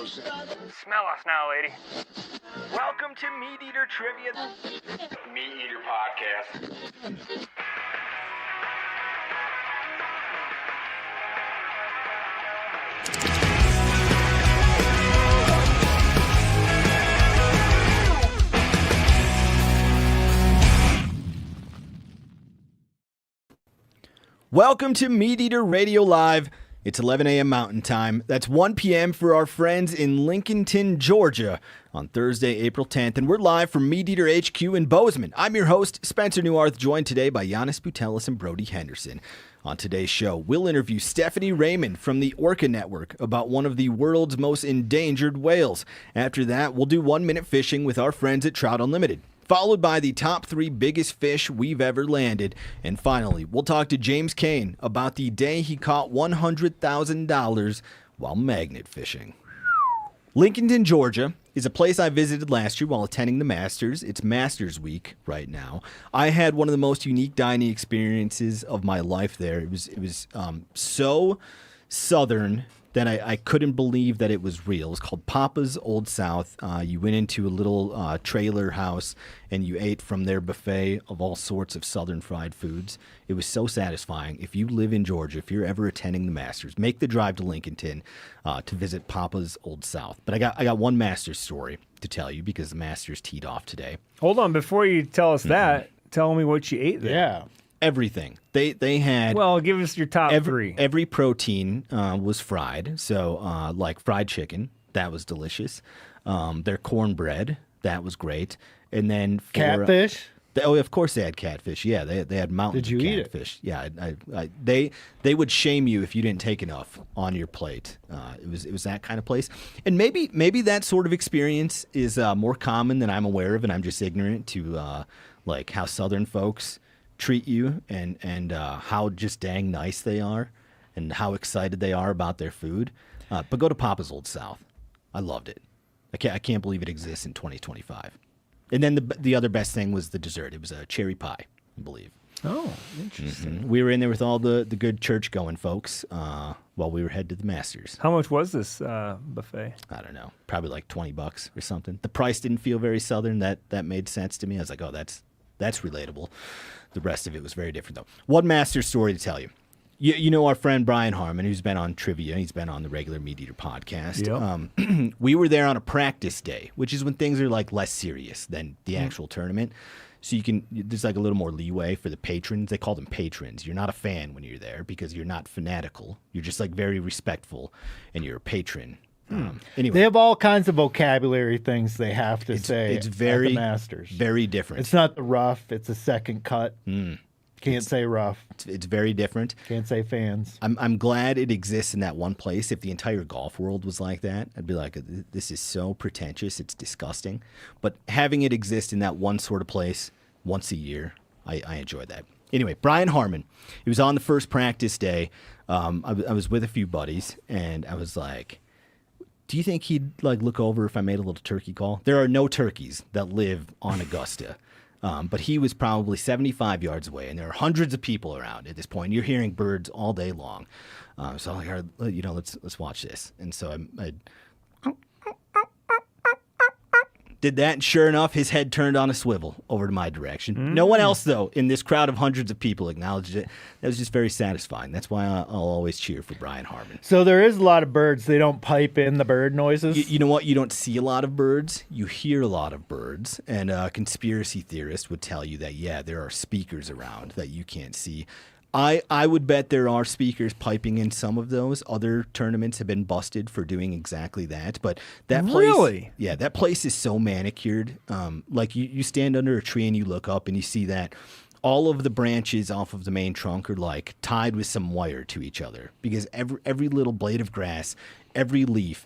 Smell us now, lady. Welcome to MeatEater Trivia. MeatEater Podcast. Welcome to MeatEater Radio Live. It's 11 a.m. Mountain Time. That's 1 p.m. for our friends in Lincolnton, Georgia on Thursday, April 10th. And we're live from MeatEater HQ in Bozeman. I'm your host, Spencer Neuharth, joined today by Janis Putelis and Brody Henderson. On today's show, we'll interview Stephanie Raymond from the Orca Network about one of the world's most endangered whales. After that, we'll do 1 minute fishing with our friends at Trout Unlimited, followed by the top 3 biggest fish we've ever landed. And finally, we'll talk to James Kane about the day he caught $100,000 while magnet fishing. Lincolnton, Georgia is a place I visited last year while attending the Masters. It's Masters Week right now. I had one of the most unique dining experiences of my life there. It was so southern that I couldn't believe that it was real. It was called Papa's Old South. You went into a little trailer house and you ate from their buffet of all sorts of southern fried foods. It was so satisfying. If you live in Georgia, if you're ever attending the Masters, make the drive to Lincolnton to visit Papa's Old South. But I got one Masters story to tell you because the Masters teed off today. Hold on, before you tell us that, tell me what you ate there. Yeah. Everything. They had... Well, give us your top 3. Every protein was fried. So, like fried chicken, that was delicious. Their cornbread, that was great. And then... Catfish? Of course they had catfish. Yeah, they had mountains Did you of eat catfish. Yeah, they would shame you if you didn't take enough on your plate. It was that kind of place. And maybe that sort of experience is more common than I'm aware of, and I'm just ignorant to like how Southern folks treat you and how just dang nice they are and how excited they are about their food. But go to Papa's Old South. I loved it. I can't believe it exists in 2025. And then the other best thing was the dessert. It was a cherry pie, I believe. Oh, interesting. Mm-hmm. We were in there with all the good church-going folks while we were headed to the Masters. How much was this buffet? I don't know. Probably like $20 or something. The price didn't feel very Southern. That made sense to me. I was like, oh, that's relatable. The rest of it was very different, though. One Masters story to tell you. You know our friend Brian Harmon, who's been on Trivia. He's been on the regular MeatEater podcast. Yep. We were there on a practice day, which is when things are like less serious than the actual tournament. So there's like a little more leeway for the patrons. They call them patrons. You're not a fan when you're there because you're not fanatical. You're just like very respectful, and you're a patron. Anyway, They have all kinds of vocabulary things they have to say. It's very at the Masters. very different. It's not the rough. It's a second cut. Can't say rough. It's very different. Can't say fans. I'm glad it exists in that one place. If the entire golf world was like that, I'd be like, this is so pretentious. It's disgusting. But having it exist in that one sort of place once a year, I enjoy that. Anyway, Brian Harmon, he was on the first practice day. I was with a few buddies, and I was like, do you think he'd like look over if I made a little turkey call? There are no turkeys that live on Augusta. But he was probably 75 yards away, and there are hundreds of people around at this point. You're hearing birds all day long. So I'm like, all right, let's watch this. And so I did that, and sure enough, his head turned on a swivel over to my direction. No one else, though, in this crowd of hundreds of people acknowledged it. That was just very satisfying. That's why I'll always cheer for Brian Harmon. So there is a lot of birds. They don't pipe in the bird noises. You know what? You don't see a lot of birds. You hear a lot of birds. And a conspiracy theorist would tell you that, yeah, there are speakers around that you can't see. I would bet there are speakers piping in some of those. Other tournaments have been busted for doing exactly that. But that place, really? Yeah, that place is so manicured. Like you stand under a tree and you look up and you see that all of the branches off of the main trunk are like tied with some wire to each other because every little blade of grass, every leaf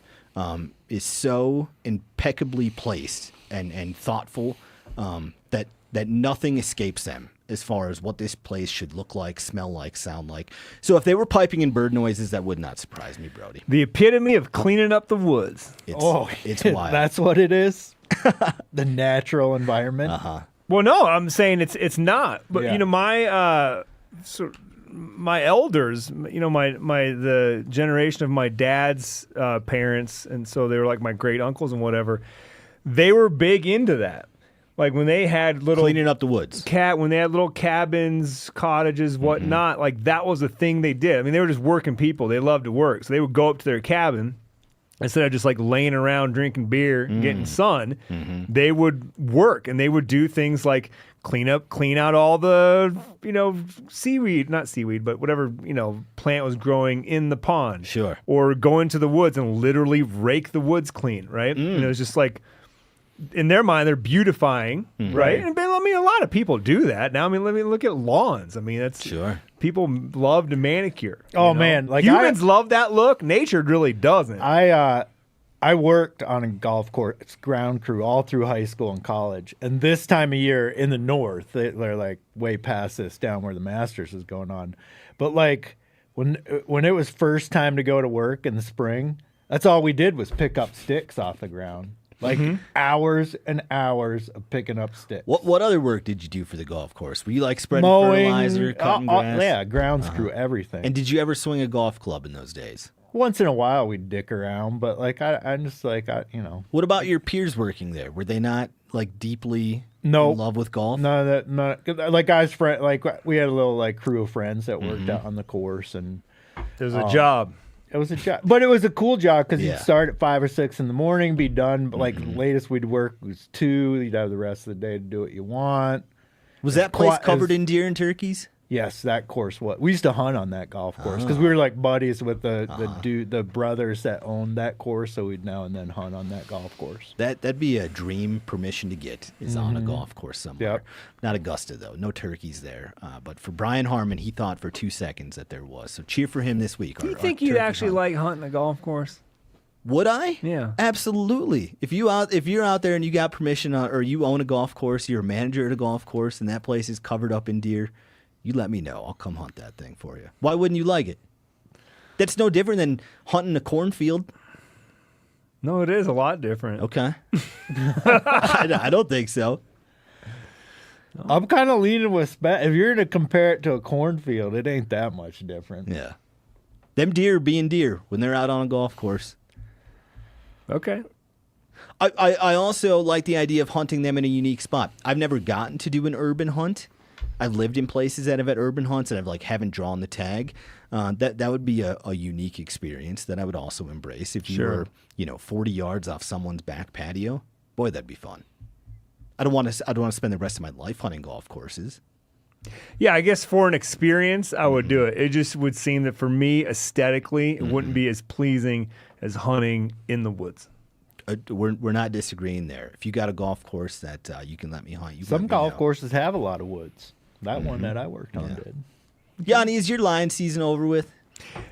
is so impeccably placed and thoughtful that nothing escapes them as far as what this place should look like, smell like, sound like. So if they were piping in bird noises, that would not surprise me, Brody. The epitome of cleaning up the woods. It's wild. That's what it is? The natural environment? Uh-huh. Well, no, I'm saying it's not. But, Yeah. you know, my my elders, the generation of my dad's parents, and so they were like my great uncles and whatever. They were big into that. Like when they had little cleaning up the woods, when they had little cabins, cottages, whatnot. Like that was the thing they did. I mean, they were just working people. They loved to work, so they would go up to their cabin. Instead of just like laying around drinking beer and getting sun, they would work and they would do things like clean out all the, not seaweed, but whatever, plant was growing in the pond. Sure. Or go into the woods and literally rake the woods clean, right? It's just like, in their mind, they're beautifying, right? And I mean, a lot of people do that now. I mean, let me look at lawns. I mean, that's sure. People love to manicure. Oh man, like humans love that look. Nature really doesn't. I worked on a golf course ground crew all through high school and college, and this time of year in the north, they're like way past this down where the Masters is going on. But like when it was first time to go to work in the spring, that's all we did was pick up sticks off the ground. Like hours and hours of picking up sticks. What other work did you do for the golf course? Were you like spreading mowing, fertilizer, cutting grass? Yeah, grounds crew, everything. And did you ever swing a golf club in those days? Once in a while we'd dick around, but like I'm just like What about your peers working there? Were they not like deeply in love with golf? No, like we had a little like crew of friends that worked out on the course, and it was a job. It was a job, but it was a cool job because you'd start at 5 or 6 in the morning, be done. But like latest we'd work was 2. You'd have the rest of the day to do what you want. Was that place covered in deer and turkeys? Yes, that course was. We used to hunt on that golf course because we were like buddies with the brothers that owned that course. So we'd now and then hunt on that golf course. That'd be a dream permission to get is on a golf course somewhere. Yep. Not Augusta though, no turkeys there. But for Brian Harmon, he thought for 2 seconds that there was. So cheer for him this week. Do you think you'd actually like hunting a golf course? Would I? Yeah, absolutely. If you're out there and you got permission or you own a golf course, you're a manager at a golf course, and that place is covered up in deer. You let me know. I'll come hunt that thing for you. Why wouldn't you like it? That's no different than hunting a cornfield. No, it is a lot different. Okay. I don't think so. I'm kind of leaning with if you're going to compare it to a cornfield, it ain't that much different. Yeah. Them deer being deer when they're out on a golf course. Okay. I also like the idea of hunting them in a unique spot. I've never gotten to do an urban hunt. I've lived in places that have had urban hunts and I've haven't drawn the tag. That would be a unique experience that I would also embrace. If you were 40 yards off someone's back patio, boy, that'd be fun. I don't want to spend the rest of my life hunting golf courses. Yeah, I guess for an experience, I would do it. It just would seem that for me, aesthetically, it wouldn't be as pleasing as hunting in the woods. We're not disagreeing there. If you got a golf course that you can let me hunt, some golf courses have a lot of woods. That one that I worked on did. Yanni, is your lion season over with?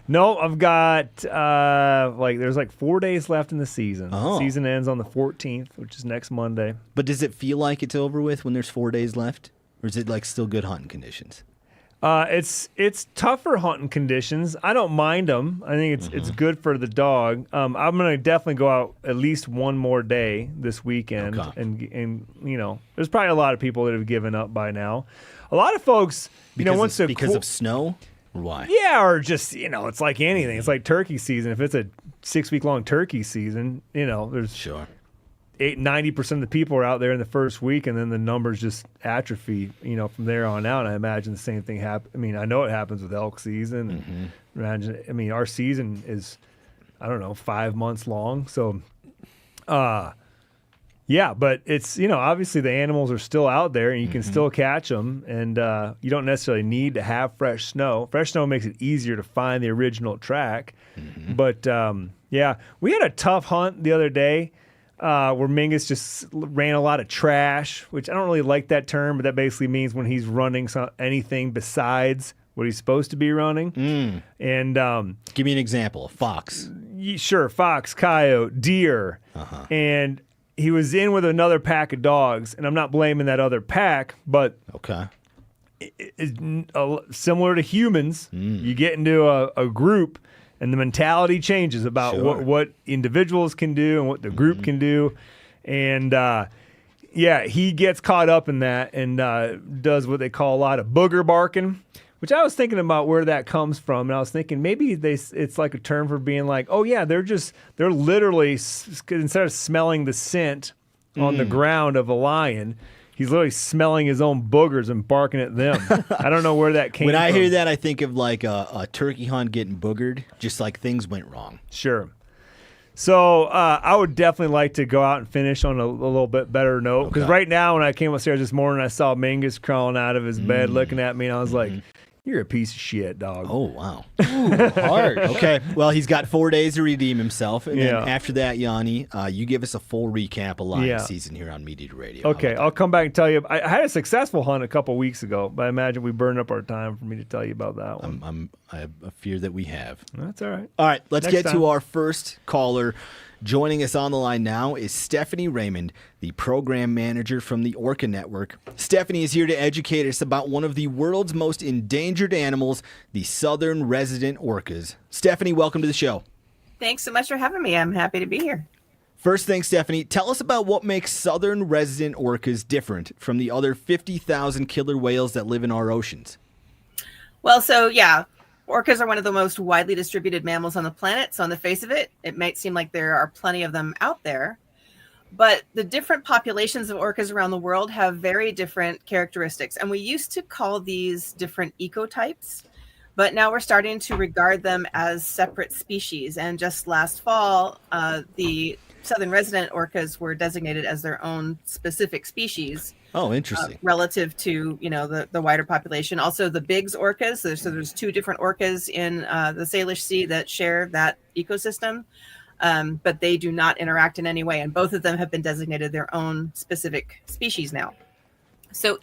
No, I've got there's 4 days left in the season. Oh. The season ends on the 14th, which is next Monday. But does it feel like it's over with when there's 4 days left? Or is it still good hunting conditions? It's tougher hunting conditions. I don't mind them. I think it's good for the dog. I'm gonna definitely go out at least one more day this weekend, and there's probably a lot of people that have given up by now. A lot of folks, because of snow, or why? Yeah, or just it's like anything. It's like turkey season. If it's a 6-week-long turkey season, there's 90% of the people are out there in the first week, and then the numbers just atrophy, from there on out. I imagine the same thing happens. I mean, I know it happens with elk season. And our season is, 5 months long. So, yeah, but it's, obviously the animals are still out there and you can still catch them, and you don't necessarily need to have fresh snow. Fresh snow makes it easier to find the original track. But, yeah, we had a tough hunt the other day. Where Mingus just ran a lot of trash, which I don't really like that term, but that basically means when he's running anything besides what he's supposed to be running. And give me an example. Fox. Sure, fox, coyote, deer. And he was in with another pack of dogs, and I'm not blaming that other pack, but it's similar to humans. You get into a group, and the mentality changes about what individuals can do and what the group can do. And, he gets caught up in that and does what they call a lot of booger barking, Which I was thinking about where that comes from, and I was thinking maybe it's like a term for being like, oh yeah, they're literally, instead of smelling the scent on the ground of a lion, he's literally smelling his own boogers and barking at them. I don't know where that came from. When I hear that, I think of like a turkey hunt getting boogered, just like things went wrong. Sure. So I would definitely like to go out and finish on a little bit better note, because right now when I came upstairs this morning, I saw Mingus crawling out of his bed looking at me, and I was like, you're a piece of shit, dog. Oh, wow. Ooh, hard. Okay, well, he's got 4 days to redeem himself, and then after that, Yanni, you give us a full recap of lion season here on MeatEater Radio. Okay, I'll come back and tell you. I had a successful hunt a couple weeks ago, but I imagine we burned up our time for me to tell you about that one. I have a fear that we have. That's all right. All right, let's get to our first caller. Joining us on the line now is Stephanie Raymond, the program manager from the Orca Network. Stephanie is here to educate us about one of the world's most endangered animals, the southern resident orcas. Stephanie, welcome to the show. Thanks so much for having me. I'm happy to be here. First thing, Stephanie, tell us about what makes southern resident orcas different from the other 50,000 killer whales that live in our oceans. Well, orcas are one of the most widely distributed mammals on the planet. So on the face of it, it might seem like there are plenty of them out there. But the different populations of orcas around the world have very different characteristics. And we used to call these different ecotypes, but now we're starting to regard them as separate species. And just last fall, the southern resident orcas were designated as their own specific species. Oh, interesting. Relative to, the wider population. Also, the Biggs orcas. There's two different orcas in the Salish Sea that share that ecosystem, but they do not interact in any way. And both of them have been designated their own specific species now. So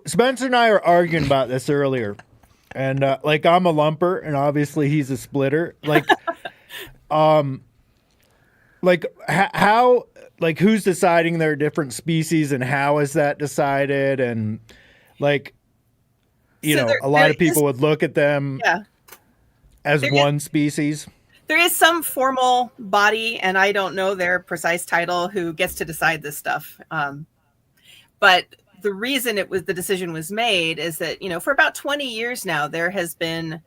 Spencer and I were arguing about this earlier, and I'm a lumper, and obviously he's a splitter. How. Who's deciding their different species and how is that decided? And a lot of people would look at them as one species. There is some formal body, and I don't know their precise title, who gets to decide this stuff. But the reason the decision was made is that, for about 20 years now, there has been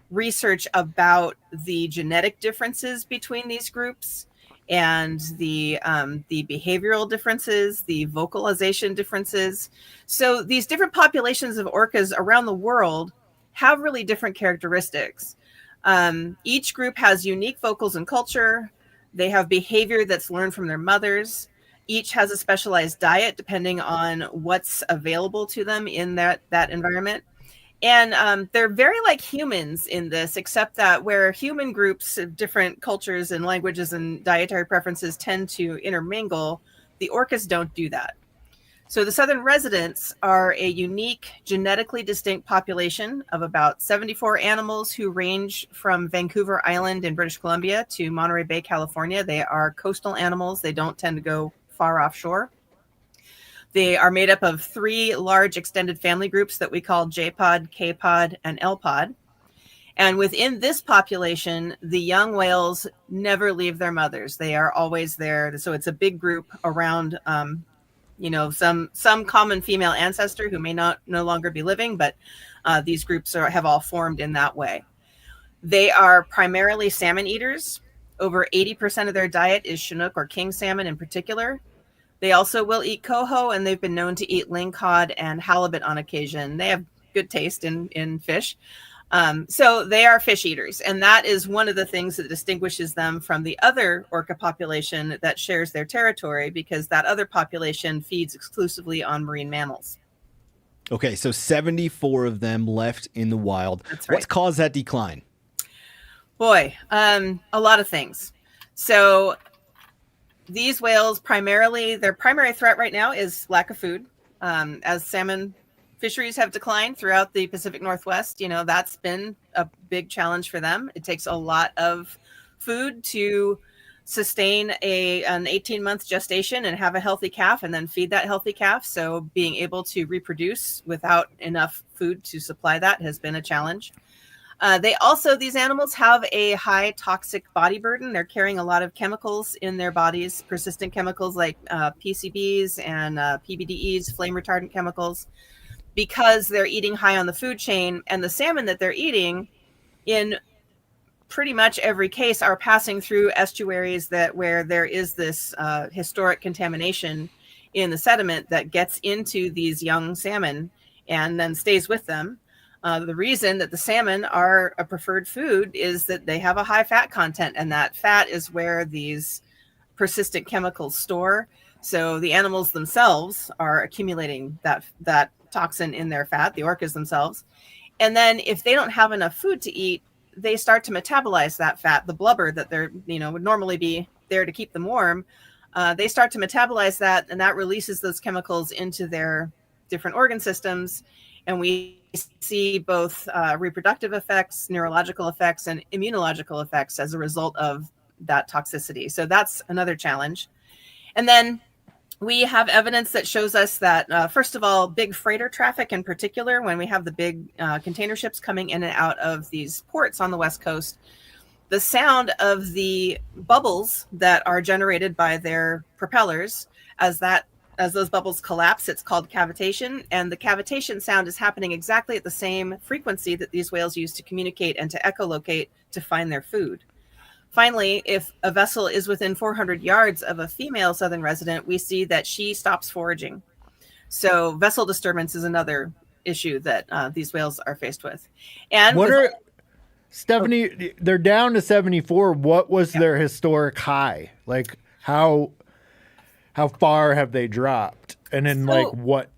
research about the genetic differences between these groups, and the behavioral differences, the vocalization differences. So these different populations of orcas around the world have really different characteristics. Each group has unique vocals and culture. They have behavior that's learned from their mothers. Each has a specialized diet depending on what's available to them in that environment. And they're very like humans in this, except that where human groups of different cultures and languages and dietary preferences tend to intermingle, the orcas don't do that. So the southern residents are a unique, genetically distinct population of about 74 animals who range from Vancouver Island in British Columbia to Monterey Bay, California. They are coastal animals. They don't tend to go far offshore. They are made up of 3 large extended family groups that we call J-pod, K-pod, and L-pod. And within this population, the young whales never leave their mothers. They are always there. So it's a big group around, some common female ancestor who may no longer be living, but these groups have all formed in that way. They are primarily salmon eaters. Over 80% of their diet is Chinook or king salmon in particular. They also will eat coho, and they've been known to eat lingcod and halibut on occasion. They have good taste in fish. So they are fish eaters, and that is one of the things that distinguishes them from the other orca population that shares their territory, because that other population feeds exclusively on marine mammals. Okay, so 74 of them left in the wild. That's right. What's caused that decline? Boy, a lot of things. So these whales their primary threat right now is lack of food. As salmon fisheries have declined throughout the Pacific Northwest, that's been a big challenge for them. It takes a lot of food to sustain an 18-month gestation and have a healthy calf and then feed that healthy calf. So being able to reproduce without enough food to supply that has been a challenge. These animals have a high toxic body burden. They're carrying a lot of chemicals in their bodies, persistent chemicals like PCBs and PBDEs, flame retardant chemicals. because they're eating high on the food chain, and the salmon that they're eating in pretty much every case are passing through estuaries where there is this historic contamination in the sediment that gets into these young salmon and then stays with them. The reason that the salmon are a preferred food is that they have a high fat content, and that fat is where these persistent chemicals store. So the animals themselves are accumulating that toxin in their fat, the orcas themselves. And then if they don't have enough food to eat, they start to metabolize that fat, the blubber that they're, would normally be there to keep them warm. They start to metabolize that, and that releases those chemicals into their different organ systems. And we see both reproductive effects, neurological effects, and immunological effects as a result of that toxicity. So that's another challenge. And then we have evidence that shows us that, first of all, big freighter traffic in particular, when we have the big container ships coming in and out of these ports on the West Coast, the sound of the bubbles that are generated by their propellers, as those bubbles collapse, it's called cavitation. And the cavitation sound is happening exactly at the same frequency that these whales use to communicate and to echolocate to find their food. Finally, if a vessel is within 400 yards of a female southern resident, we see that she stops foraging. So vessel disturbance is another issue that these whales are faced with. And Stephanie, they're down to 74. What was their historic high? Like how far have they dropped? And in what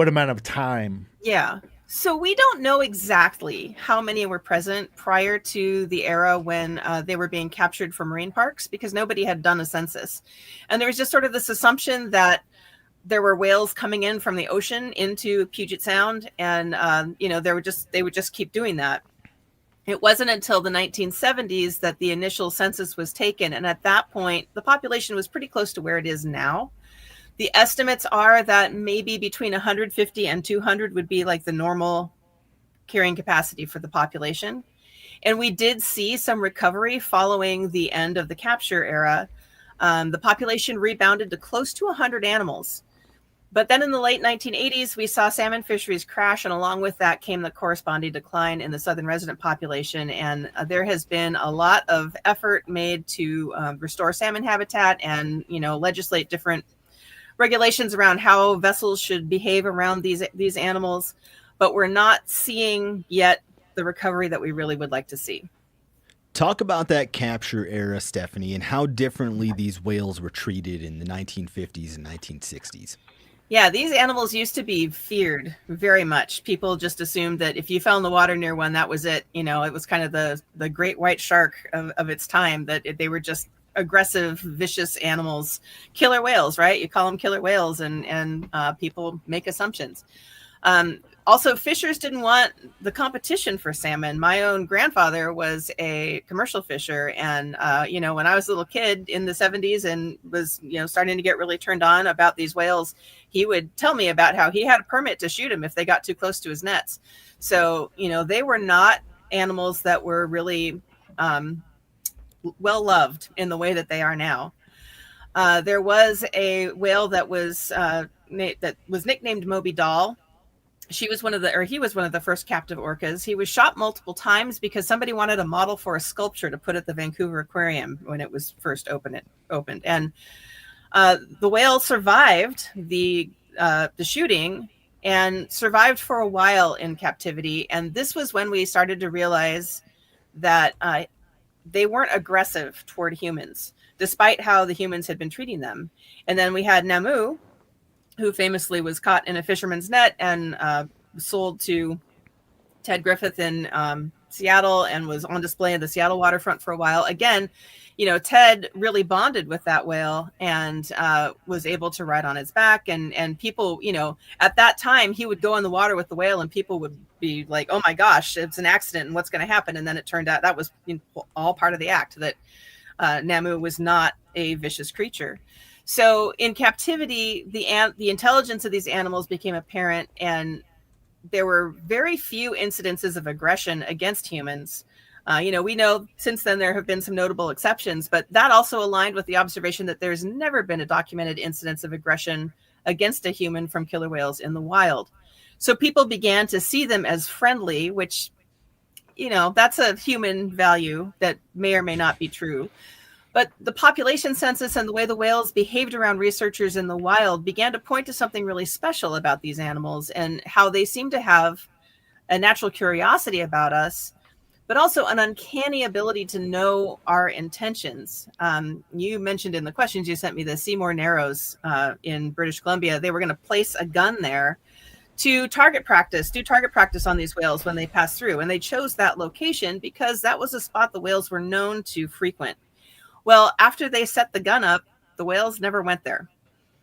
amount of time? Yeah. So we don't know exactly how many were present prior to the era when they were being captured from marine parks, because nobody had done a census. And there was just sort of this assumption that there were whales coming in from the ocean into Puget Sound, and they would just keep doing that. It wasn't until the 1970s that the initial census was taken, and at that point, the population was pretty close to where it is now. The estimates are that maybe between 150 and 200 would be like the normal carrying capacity for the population. And we did see some recovery following the end of the capture era. The population rebounded to close to 100 animals. But then in the late 1980s, we saw salmon fisheries crash, and along with that came the corresponding decline in the southern resident population. And there has been a lot of effort made to restore salmon habitat and, legislate different regulations around how vessels should behave around these animals, but we're not seeing yet the recovery that we really would like to see. Talk about that capture era, Stephanie, and how differently these whales were treated in the 1950s and 1960s. Yeah, these animals used to be feared very much. People just assumed that if you fell in the water near one, that was it. It was kind of the great white shark of its time, that they were just aggressive, vicious animals, killer whales, right? You call them killer whales, and people make assumptions. Also, fishers didn't want the competition for salmon. My own grandfather was a commercial fisher, and when I was a little kid in the 70s and was starting to get really turned on about these whales, he would tell me about how he had a permit to shoot them if they got too close to his nets. So they were not animals that were really well loved in the way that they are now. There was a whale that was nicknamed Moby Doll. He was one of the first captive orcas. He was shot multiple times because somebody wanted a model for a sculpture to put at the Vancouver Aquarium when it was first opened. And the whale survived the shooting and survived for a while in captivity. And this was when we started to realize that they weren't aggressive toward humans, despite how the humans had been treating them. And then we had Namu, who famously was caught in a fisherman's net and sold to Ted Griffith in Seattle and was on display in the Seattle waterfront for a while. Again, Ted really bonded with that whale and was able to ride on its back. And people, at that time, he would go in the water with the whale and people would be like, oh my gosh, it's an accident and what's going to happen? And then it turned out that was all part of the act, that Namu was not a vicious creature. So in captivity, the intelligence of these animals became apparent, and there were very few incidences of aggression against humans. We know since then there have been some notable exceptions, but that also aligned with the observation that there's never been a documented incidence of aggression against a human from killer whales in the wild. So people began to see them as friendly, which, that's a human value that may or may not be true. But the population census and the way the whales behaved around researchers in the wild began to point to something really special about these animals and how they seem to have a natural curiosity about us, but also an uncanny ability to know our intentions. You mentioned in the questions you sent me the Seymour Narrows in British Columbia. They were going to place a gun there to do target practice on these whales when they pass through. And they chose that location because that was a spot the whales were known to frequent. Well, after they set the gun up, the whales never went there,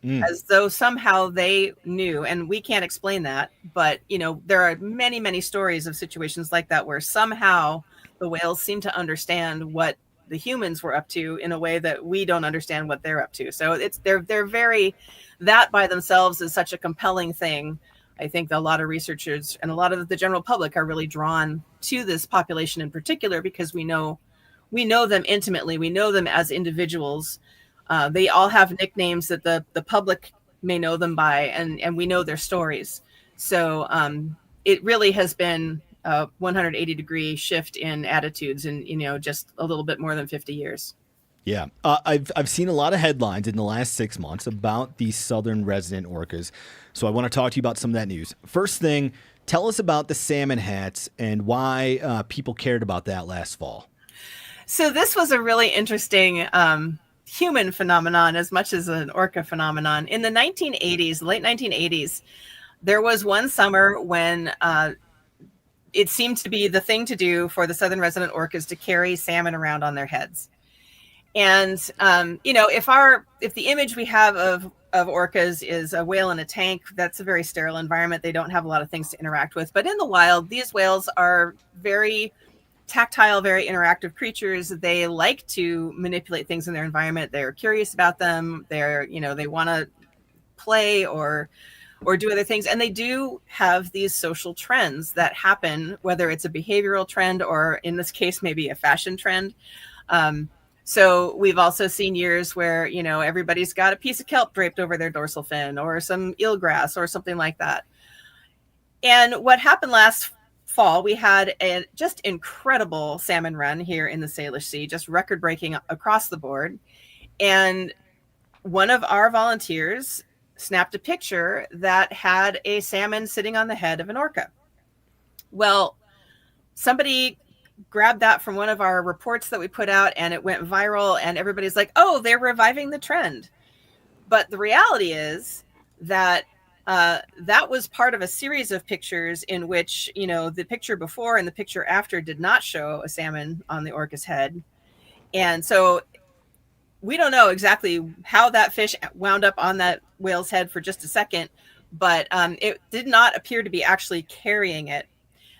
as though somehow they knew. And we can't explain that. But, there are many, many stories of situations like that where somehow the whales seem to understand what the humans were up to in a way that we don't understand what they're up to. So they're very, that by themselves is such a compelling thing. I think a lot of researchers and a lot of the general public are really drawn to this population in particular because we know them intimately. We know them as individuals. They all have nicknames that the public may know them by, and we know their stories. So it really has been a 180-degree shift in attitudes in, just a little bit more than 50 years. Yeah. I've seen a lot of headlines in the last 6 months about these southern resident orcas. So I want to talk to you about some of that news. First thing, tell us about the salmon hats and why people cared about that last fall. So this was a really interesting human phenomenon as much as an orca phenomenon. In the 1980s, late 1980s, there was one summer when it seemed to be the thing to do for the southern resident orcas to carry salmon around on their heads. And, if the image we have of orcas is a whale in a tank, that's a very sterile environment. They don't have a lot of things to interact with. But in the wild, these whales are very tactile, very interactive creatures. They like to manipulate things in their environment. They're curious about them. They want to play or do other things. And they do have these social trends that happen, whether it's a behavioral trend or in this case, maybe a fashion trend. So we've also seen years where, everybody's got a piece of kelp draped over their dorsal fin or some eelgrass or something like that. And what happened last fall, we had a just incredible salmon run here in the Salish Sea, just record breaking across the board. And one of our volunteers snapped a picture that had a salmon sitting on the head of an orca. Well, somebody grabbed that from one of our reports that we put out and it went viral and everybody's like, oh, they're reviving the trend. But the reality is that that was part of a series of pictures in which, the picture before and the picture after did not show a salmon on the orca's head. And so we don't know exactly how that fish wound up on that whale's head for just a second, but it did not appear to be actually carrying it.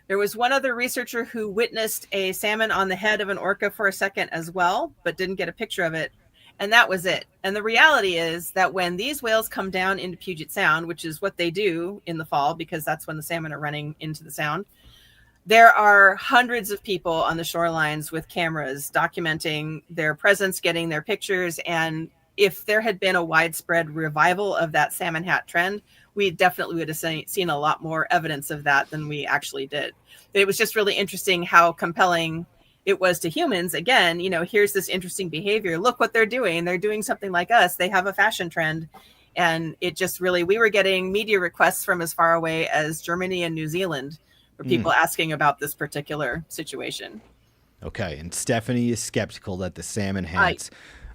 There was one other researcher who witnessed a salmon on the head of an orca for a second as well, but didn't get a picture of it. And that was it. And the reality is that when these whales come down into Puget Sound, which is what they do in the fall, because that's when the salmon are running into the sound, there are hundreds of people on the shorelines with cameras documenting their presence, getting their pictures. And if there had been a widespread revival of that salmon hat trend, we definitely would have seen a lot more evidence of that than we actually did. It was just really interesting how compelling it was to humans. Again, here's this interesting behavior. Look what they're doing. They're doing something like us. They have a fashion trend. And it just really, we were getting media requests from as far away as Germany and New Zealand for people asking about this particular situation. Okay. And Stephanie is skeptical that the salmon hats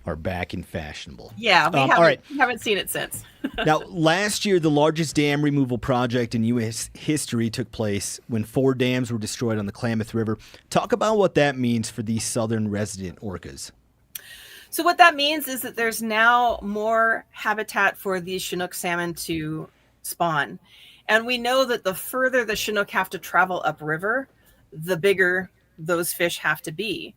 are back and fashionable. Yeah, we haven't seen it since. Now, last year, the largest dam removal project in U.S. history took place when 4 dams were destroyed on the Klamath River. Talk about what that means for these southern resident orcas. So what that means is that there's now more habitat for these Chinook salmon to spawn. And we know that the further the Chinook have to travel upriver, the bigger those fish have to be.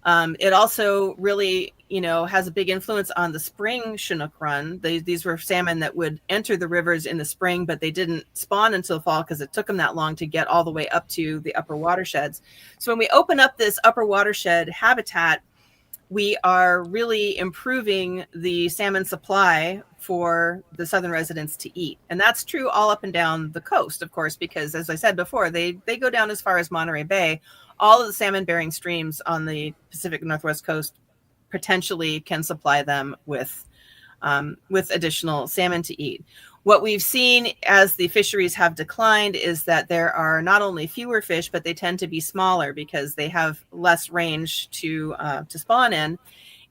It also really, has a big influence on the spring Chinook run. These were salmon that would enter the rivers in the spring, but they didn't spawn until fall because it took them that long to get all the way up to the upper watersheds. So when we open up this upper watershed habitat, we are really improving the salmon supply for the southern residents to eat. And that's true all up and down the coast, of course, because as I said before, they go down as far as Monterey Bay. All of the salmon bearing streams on the Pacific Northwest coast potentially can supply them with additional salmon to eat. What we've seen as the fisheries have declined is that there are not only fewer fish, but they tend to be smaller because they have less range to spawn in.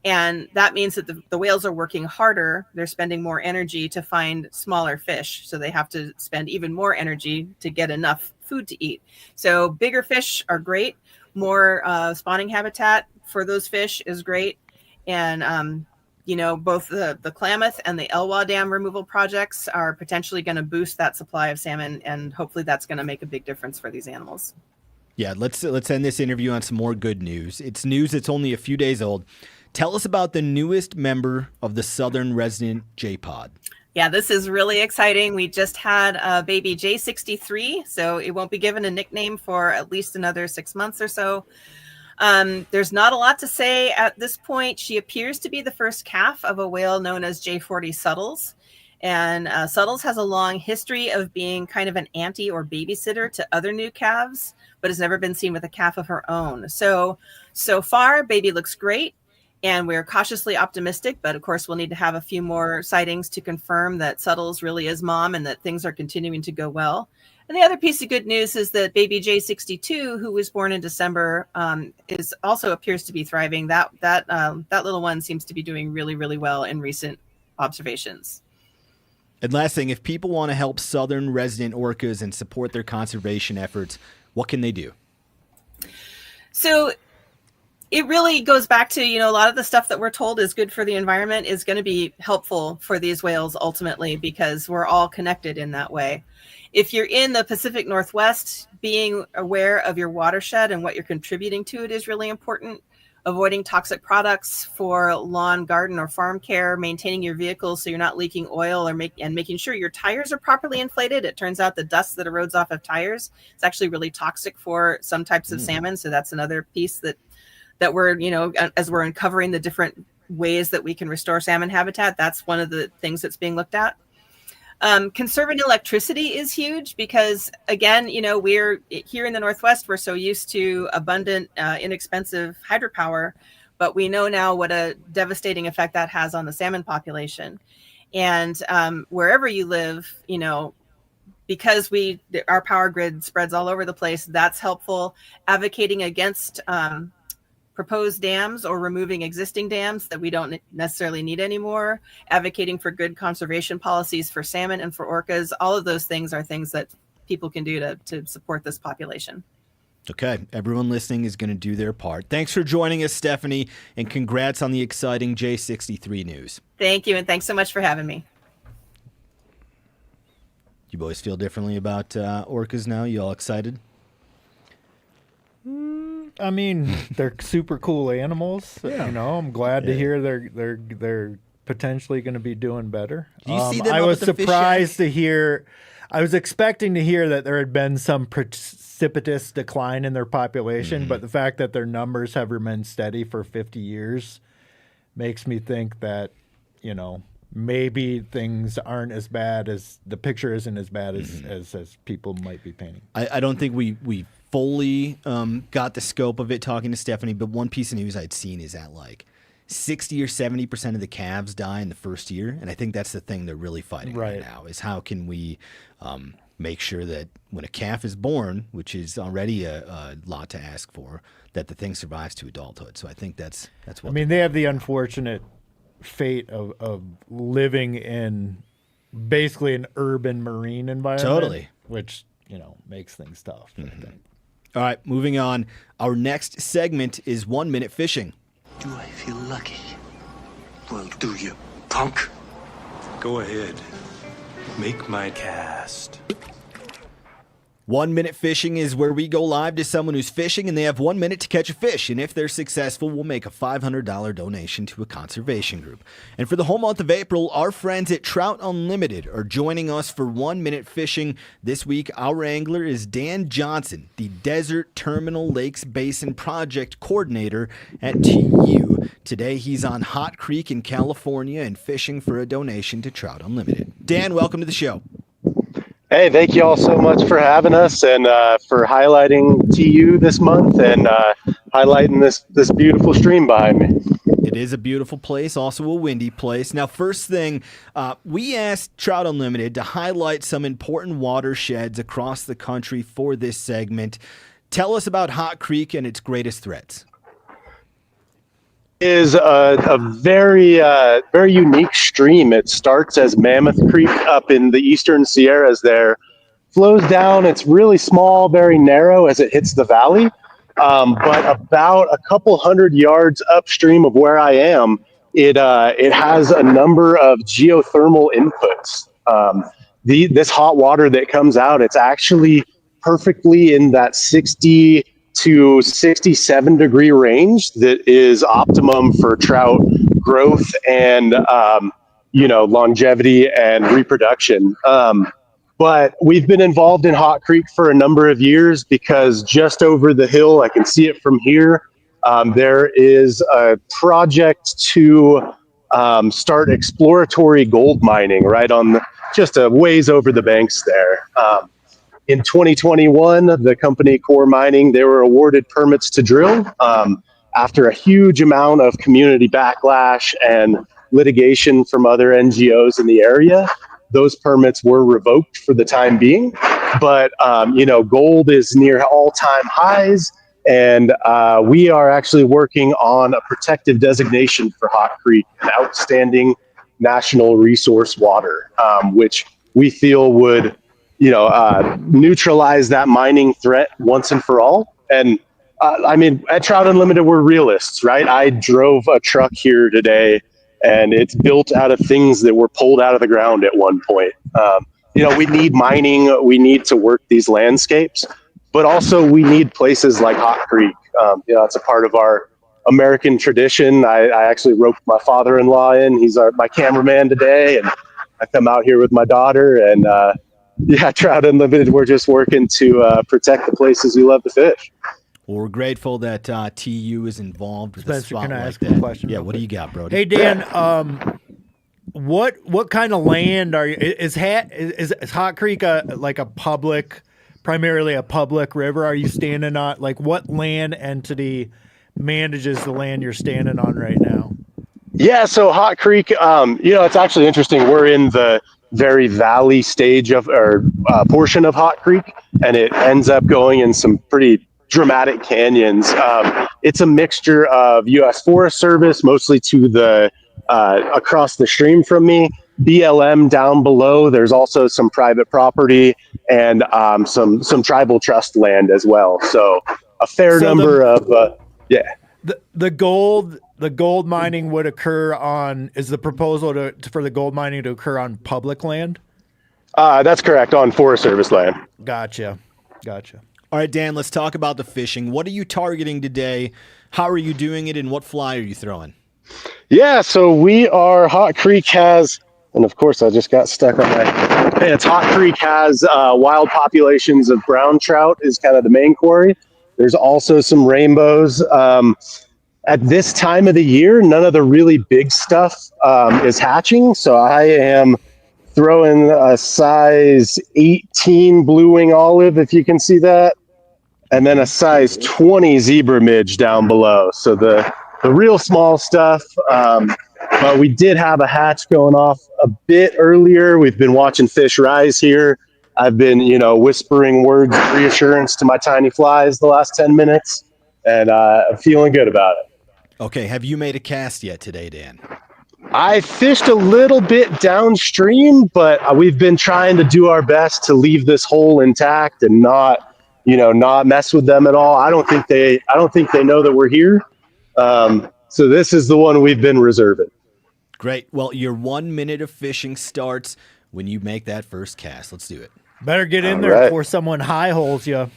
And that means that the whales are working harder. They're spending more energy to find smaller fish. So they have to spend even more energy to get enough food to eat. So bigger fish are great. More spawning habitat for those fish is great. And both the Klamath and the Elwha Dam removal projects are potentially going to boost that supply of salmon, and hopefully that's going to make a big difference for these animals. Yeah, let's end this interview on some more good news. It's news that's only a few days old. Tell us about the newest member of the Southern Resident J-Pod. Yeah, this is really exciting. We just had a baby J63, so it won't be given a nickname for at least another 6 months or so. There's not a lot to say at this point. She appears to be the first calf of a whale known as J40 Suttles. And Suttles has a long history of being kind of an auntie or babysitter to other new calves, but has never been seen with a calf of her own. So far, baby looks great, and we're cautiously optimistic, but of course, we'll need to have a few more sightings to confirm that Suttles really is mom and that things are continuing to go well. And the other piece of good news is that baby J62, who was born in December, also appears to be thriving. That little one seems to be doing really, really well in recent observations. And last thing, if people want to help southern resident orcas and support their conservation efforts, what can they do? So it really goes back to, a lot of the stuff that we're told is good for the environment is going to be helpful for these whales ultimately, because we're all connected in that way. If you're in the Pacific Northwest, being aware of your watershed and what you're contributing to it is really important. Avoiding toxic products for lawn, garden, or farm care, maintaining your vehicles so you're not leaking oil, and making sure your tires are properly inflated. It turns out the dust that erodes off of tires is actually really toxic for some types of salmon. So that's another piece that we're, as we're uncovering the different ways that we can restore salmon habitat, that's one of the things that's being looked at. Conserving electricity is huge because, again, we're here in the Northwest, we're so used to abundant, inexpensive hydropower, but we know now what a devastating effect that has on the salmon population. And wherever you live, because our power grid spreads all over the place, that's helpful. Advocating against proposed dams or removing existing dams that we don't necessarily need anymore, advocating for good conservation policies for salmon and for orcas. All of those things are things that people can do to support this population. Okay, everyone listening is going to do their part. Thanks for joining us, Stephanie, and congrats on the exciting J63 news. Thank you, and thanks so much for having me. You boys feel differently about orcas now? You all excited? I mean, they're super cool animals. Yeah. I'm glad to hear they're potentially going to be doing better. Do you see them I up was at the fish surprised shack? to hear. I was expecting to hear that there had been some precipitous decline in their population, but the fact that their numbers have remained steady for 50 years makes me think that, maybe things aren't as bad as the picture isn't as bad as people might be painting. I don't think we fully got the scope of it talking to Stephanie, but one piece of news I'd seen is that like 60 or 70% of the calves die in the first year, and I think that's the thing they're really fighting right now, is how can we make sure that when a calf is born, which is already a lot to ask for, that the thing survives to adulthood. So I think that's what they have the unfortunate fate of living in basically an urban marine environment. Totally. Which, makes things tough. I think. All right, moving on. Our next segment is 1 Minute Fishing. Do I feel lucky? Well, do you, punk? Go ahead. Make my cast. 1 Minute Fishing is where we go live to someone who's fishing and they have 1 minute to catch a fish. And if they're successful, we'll make a $500 donation to a conservation group. And for the whole month of April, our friends at Trout Unlimited are joining us for 1 Minute Fishing. This week, our angler is Dan Johnson, the Desert Terminal Lakes Basin Project Coordinator at TU. Today, he's on Hot Creek in California and fishing for a donation to Trout Unlimited. Dan, welcome to the show. Hey, thank you all so much for having us and for highlighting TU this month and highlighting this beautiful stream behind me. It is a beautiful place, also a windy place. Now, first thing, we asked Trout Unlimited to highlight some important watersheds across the country for this segment. Tell us about Hot Creek and its greatest threats. Is a very very unique stream. It starts as Mammoth Creek up in the eastern Sierras there, flows down. It's really small, very narrow as it hits the valley, but about a couple hundred yards upstream of where I am, it has a number of geothermal inputs. This hot water that comes out, it's actually perfectly in that 60 to 67 degree range that is optimum for trout growth and longevity and reproduction. But we've been involved in Hot Creek for a number of years because just over the hill, I can see it from here, there is a project to start exploratory gold mining right on just a ways over the banks there. In 2021, the company Core Mining, they were awarded permits to drill after a huge amount of community backlash and litigation from other NGOs in the area. Those permits were revoked for the time being, but gold is near all-time highs, and we are actually working on a protective designation for Hot Creek, an outstanding national resource water, which we feel would neutralize that mining threat once and for all. And at Trout Unlimited, we're realists, right? I drove a truck here today and it's built out of things that were pulled out of the ground at one point. We need mining. We need to work these landscapes, but also we need places like Hot Creek. It's a part of our American tradition. I actually roped my father-in-law in. He's my cameraman today. And I come out here with my daughter and, Trout Unlimited, we're just working to protect the places we love to fish. Well, we're grateful that TU is involved with Spencer, a spot can I like ask that. a question? Yeah, what do you got, Brody? Hey, Dan, what kind of land are you? Is Hot Creek primarily a public river? Are you standing on, what land entity manages the land you're standing on right now? Yeah, so Hot Creek, it's actually interesting. We're in the very valley stage of or portion of Hot Creek, and it ends up going in some pretty dramatic canyons. It's a mixture of U.S. Forest Service, mostly to the across the stream from me, BLM down below. There's also some private property and some tribal trust land as well. So a fair number of The gold mining would occur on, is the proposal for the gold mining to occur on public land? That's correct, on Forest Service land. Gotcha. All right, Dan, let's talk about the fishing. What are you targeting today? How are you doing it, and what fly are you throwing? Yeah, so Hot Creek has, and of course I just got stuck on my pants. Hot Creek has wild populations of brown trout is kind of the main quarry. There's also some rainbows. At this time of the year, none of the really big stuff is hatching. So I am throwing a size 18 blue wing olive, if you can see that. And then a size 20 zebra midge down below. So the real small stuff. But we did have a hatch going off a bit earlier. We've been watching fish rise here. I've been, whispering words of reassurance to my tiny flies the last 10 minutes. And I'm feeling good about it. Okay, have you made a cast yet today, Dan? I fished a little bit downstream, but we've been trying to do our best to leave this hole intact and not mess with them at all. I don't think they know that we're here. So this is the one we've been reserving. Great. Well, your 1 minute of fishing starts when you make that first cast. Let's do it. Better get in All there right. before someone high holes you.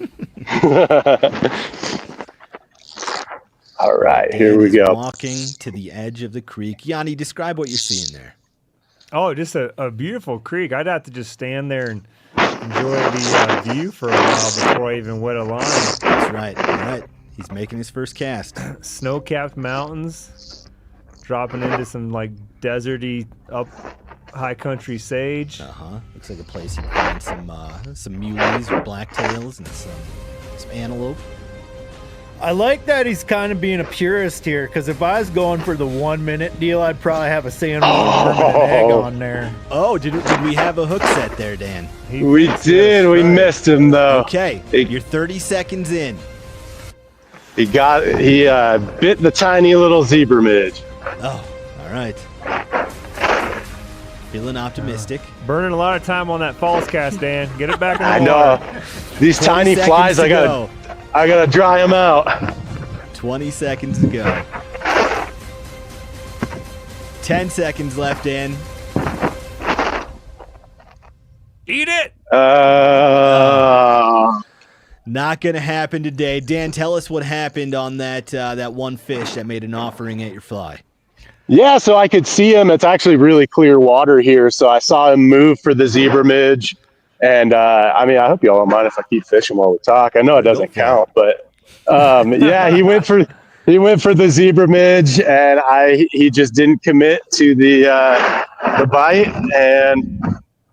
All right, Dan here we is go. walking to the edge of the creek. Yanni, describe what you're seeing there. Oh, just a beautiful creek. I'd have to just stand there and enjoy the view for a while before I even wet a line. That's right. All right. He's making his first cast. Snow-capped mountains, dropping into some like deserty up high country sage. Looks like a place you can find some muleys or blacktails and some antelope. I like that he's kind of being a purist here, because if I was going for the 1 minute deal, I'd probably have a sandwich and an egg on there. Oh, did we have a hook set there, Dan? We did. We missed him though. Okay, you're 30 seconds in. He bit the tiny little zebra midge. Oh, all right. Feeling optimistic. Burning a lot of time on that false cast, Dan. Get it back in the I water. know. These 20 tiny seconds flies, to I gotta dry them out. 20 seconds to go. 10 seconds left, Dan. Eat it! Not gonna happen today. Dan, tell us what happened on that one fish that made an offering at your fly. Yeah, so I could see him. It's actually really clear water here, so I saw him move for the zebra midge. And I hope y'all don't mind if I keep fishing while we talk. I know it doesn't count, but yeah, he went for the zebra midge, and he just didn't commit to the bite. And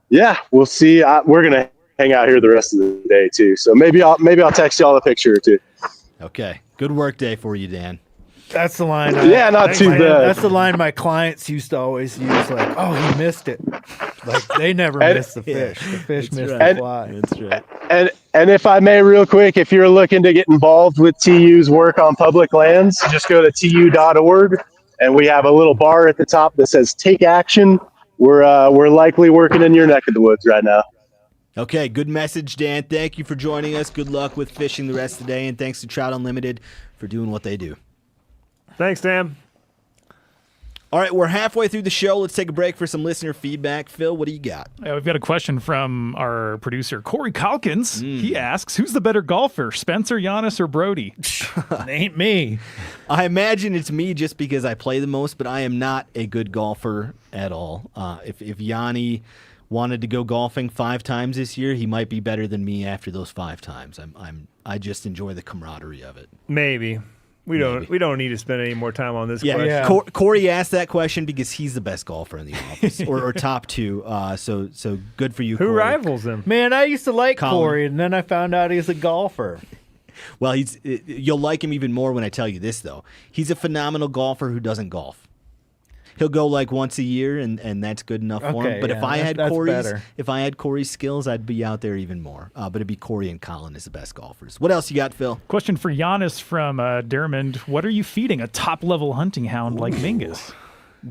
yeah, we'll see. We're gonna hang out here the rest of the day too. So maybe I'll text y'all a picture or two. Okay, good work day for you, Dan. That's the line. Yeah, not too bad. That's the line my clients used to always use. Like, oh, he missed it. Like they never miss the fish. The fish missed the fly. That's right. And if I may, real quick, if you're looking to get involved with TU's work on public lands, just go to tu.org, and we have a little bar at the top that says "Take Action." We're likely working in your neck of the woods right now. Okay, good message, Dan. Thank you for joining us. Good luck with fishing the rest of the day, and thanks to Trout Unlimited for doing what they do. Thanks, Dan. All right, we're halfway through the show. Let's take a break for some listener feedback. Phil, what do you got? We've got a question from our producer, Corey Calkins. He asks, who's the better golfer, Spencer, Janis, or Brody? It ain't me. I imagine it's me just because I play the most, but I am not a good golfer at all. If Yanni wanted to go golfing 5 times this year, he might be better than me after those 5 times. I just enjoy the camaraderie of it. Maybe. We don't need to spend any more time on this question. Yeah. Corey asked that question because he's the best golfer in the office, or top 2. So good for you. Who Corey. rivals him? Man, I used to like Colin. Corey, and then I found out he's a golfer. Well, you'll like him even more when I tell you this, though. He's a phenomenal golfer who doesn't golf. He'll go like once a year, and that's good enough for him. But if I had Corey's skills, I'd be out there even more. But it'd be Corey and Colin as the best golfers. What else you got, Phil? Question for Janis from Raymond. What are you feeding a top-level hunting hound like Mingus?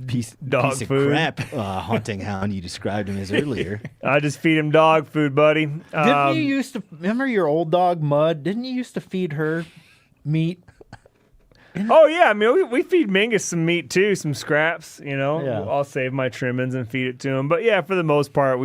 Piece food. of crap hunting hound you described him as earlier. I just feed him dog food, buddy. Didn't you used to remember your old dog Mud? Didn't you used to feed her meat? Oh yeah, I mean we feed Mingus some meat too, some scraps. Yeah. I'll save my trimmings and feed it to him. But yeah, for the most part,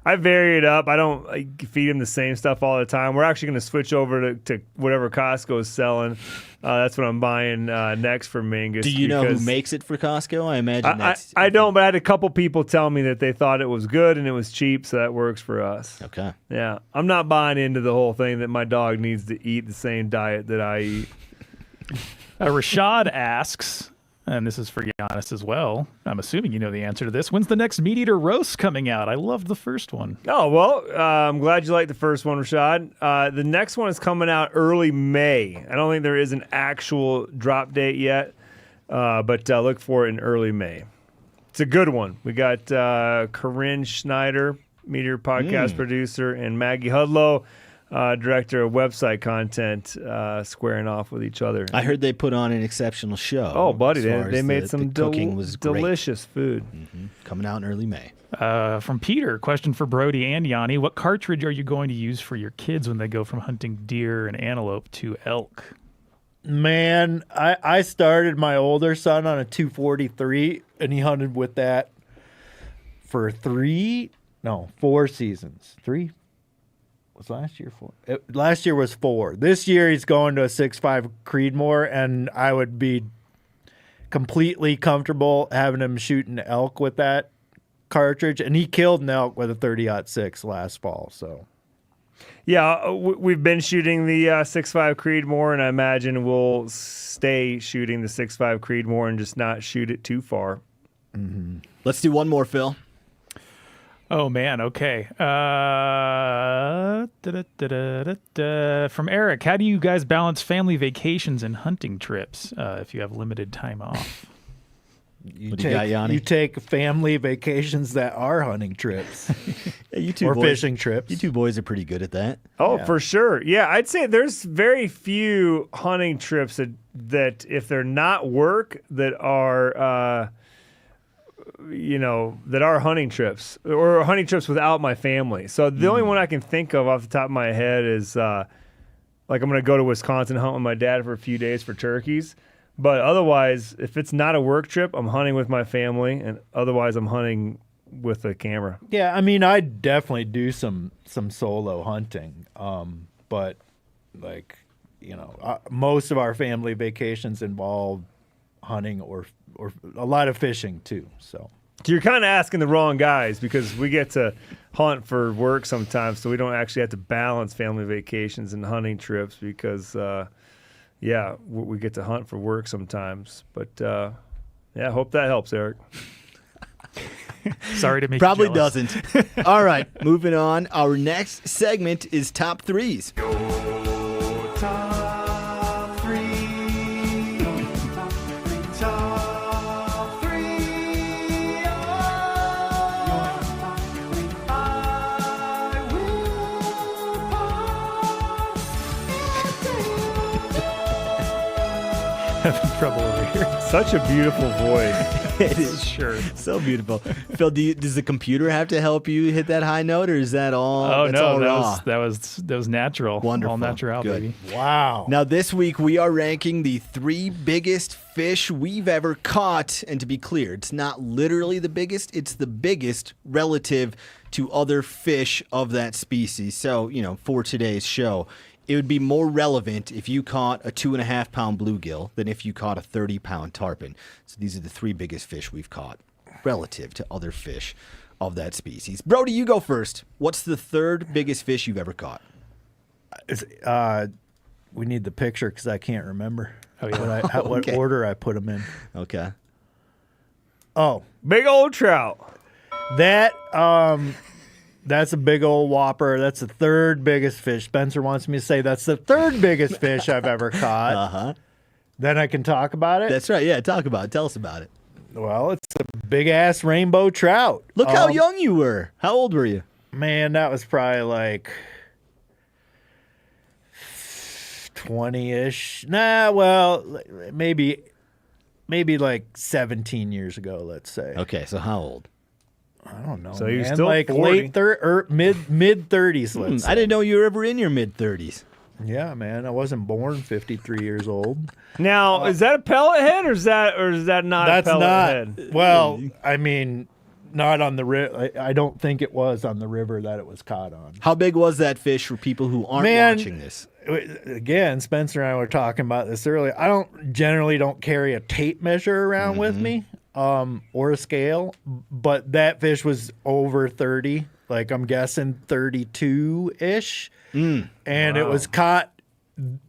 I vary it up. I don't feed him the same stuff all the time. We're actually going to switch over to whatever Costco is selling. That's what I'm buying next for Mingus. Do you know who makes it for Costco? I imagine I don't, but I had a couple people tell me that they thought it was good and it was cheap, so that works for us. Okay. Yeah, I'm not buying into the whole thing that my dog needs to eat the same diet that I eat. Rashad asks, and this is for Janis as well. I'm assuming you know the answer to this. When's the next MeatEater roast coming out? I loved the first one. Oh, well, I'm glad you liked the first one, Rashad. The next one is coming out early May. I don't think there is an actual drop date yet, but look for it in early May. It's a good one. We got Corinne Schneider, MeatEater podcast producer, and Maggie Hudlow, director of website content, squaring off with each other. I heard they put on an exceptional show. Oh, buddy, as far they as made some cooking was great. delicious food. Mm-hmm. Coming out in early May. From Peter, question for Brody and Yanni. What cartridge are you going to use for your kids when they go from hunting deer and antelope to elk? Man, I started my older son on a 243, and he hunted with that for 4 seasons. 3? Was last year 4? Last year was 4. This year he's going to a 6.5 Creedmoor, and I would be completely comfortable having him shoot an elk with that cartridge. And he killed an elk with a 30-06 last fall. So, yeah, we've been shooting the 6.5 Creedmoor, and I imagine we'll stay shooting the 6.5 Creedmoor and just not shoot it too far. Mm-hmm. Let's do one more, Phil. Oh, man. Okay. From Eric, how do you guys balance family vacations and hunting trips if you have limited time off? You take family vacations that are hunting trips or fishing trips. You two boys are pretty good at that. Oh, yeah. For sure. Yeah, I'd say there's very few hunting trips that if they're not work, that are that are hunting trips or hunting trips without my family. So the only one I can think of off the top of my head is like I'm going to go to Wisconsin hunt with my dad for a few days for turkeys. But otherwise, if it's not a work trip, I'm hunting with my family, and otherwise I'm hunting with a camera. Yeah, I mean, I definitely do some solo hunting, but like, most of our family vacations involve hunting or a lot of fishing too. So you're kind of asking the wrong guys, because we get to hunt for work sometimes, so we don't actually have to balance family vacations and hunting trips because, we get to hunt for work sometimes. But I hope that helps, Eric. Sorry to make Probably you jealous. doesn't. All right, moving on. Our next segment is top threes. Having trouble over here. Such a beautiful voice. It is Sure. so beautiful. Phil, does the computer have to help you hit that high note, or is that all? Oh that's no, all that raw? was natural. Wonderful. All natural, Good. baby. wow. Now, this week we are ranking the 3 biggest fish we've ever caught. And to be clear, it's not literally the biggest, it's the biggest relative to other fish of that species. So, for today's show, it would be more relevant if you caught a 2.5-pound bluegill than if you caught a 30-pound tarpon. So these are the 3 biggest fish we've caught relative to other fish of that species. Brody, you go first. What's the 3rd biggest fish you've ever caught? We need the picture because I can't remember Okay. what order I put them in. Okay. Oh, Big old trout. That's a big old whopper. That's the 3rd biggest fish. Spencer wants me to say that's the 3rd biggest fish I've ever caught. Uh-huh. Then I can talk about it. That's right. Yeah, talk about it. Tell us about it. Well, it's a big-ass rainbow trout. Look how young you were. How old were you? Man, that was probably like 20-ish. Nah, well, maybe like 17 years ago, let's say. Okay, so how old? I don't know. So you're man. still like 40. mid 30s, let's say. I didn't know you were ever in your mid-30s. Yeah, man. I wasn't born 53 years old. Now, is that a pellet head, or is that not a pellet head? Well, I mean, not on the river. I don't think it was on the river that it was caught on. How big was that fish for people who aren't watching this? Again, Spencer and I were talking about this earlier. I don't generally carry a tape measure around with me, or a scale, but that fish was over 30. Like, I'm guessing 32-ish. And it was caught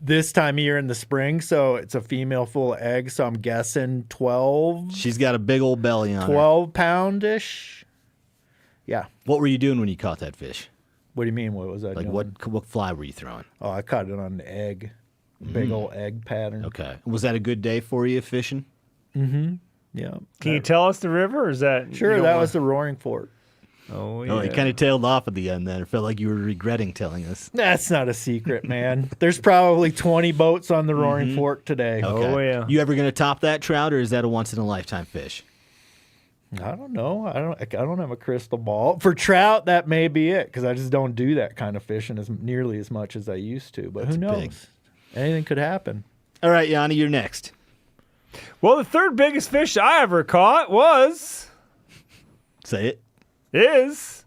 this time of year in the spring, so it's a female full of eggs, so I'm guessing 12. She's got a big old belly on her. 12-pound-ish. Yeah. What were you doing when you caught that fish? What do you mean? What was I Like, doing? what fly were you throwing? Oh, I caught it on the egg. Big old egg pattern. Okay. Was that a good day for you fishing? Yeah. Can you tell us the river, or is that... Sure, that was the Roaring Fork. Oh, yeah. Oh, you kind of tailed off at the end then. It felt like you were regretting telling us. That's not a secret, man. There's probably 20 boats on the Roaring Fork today. Okay. Oh, yeah. You ever going to top that trout, or is that a once-in-a-lifetime fish? I don't know. I don't have a crystal ball. For trout, that may be it, because I just don't do that kind of fishing nearly as much as I used to. But who knows? big. Anything could happen. All right, Yanni, you're next. Well, the 3rd biggest fish I ever caught Say it. is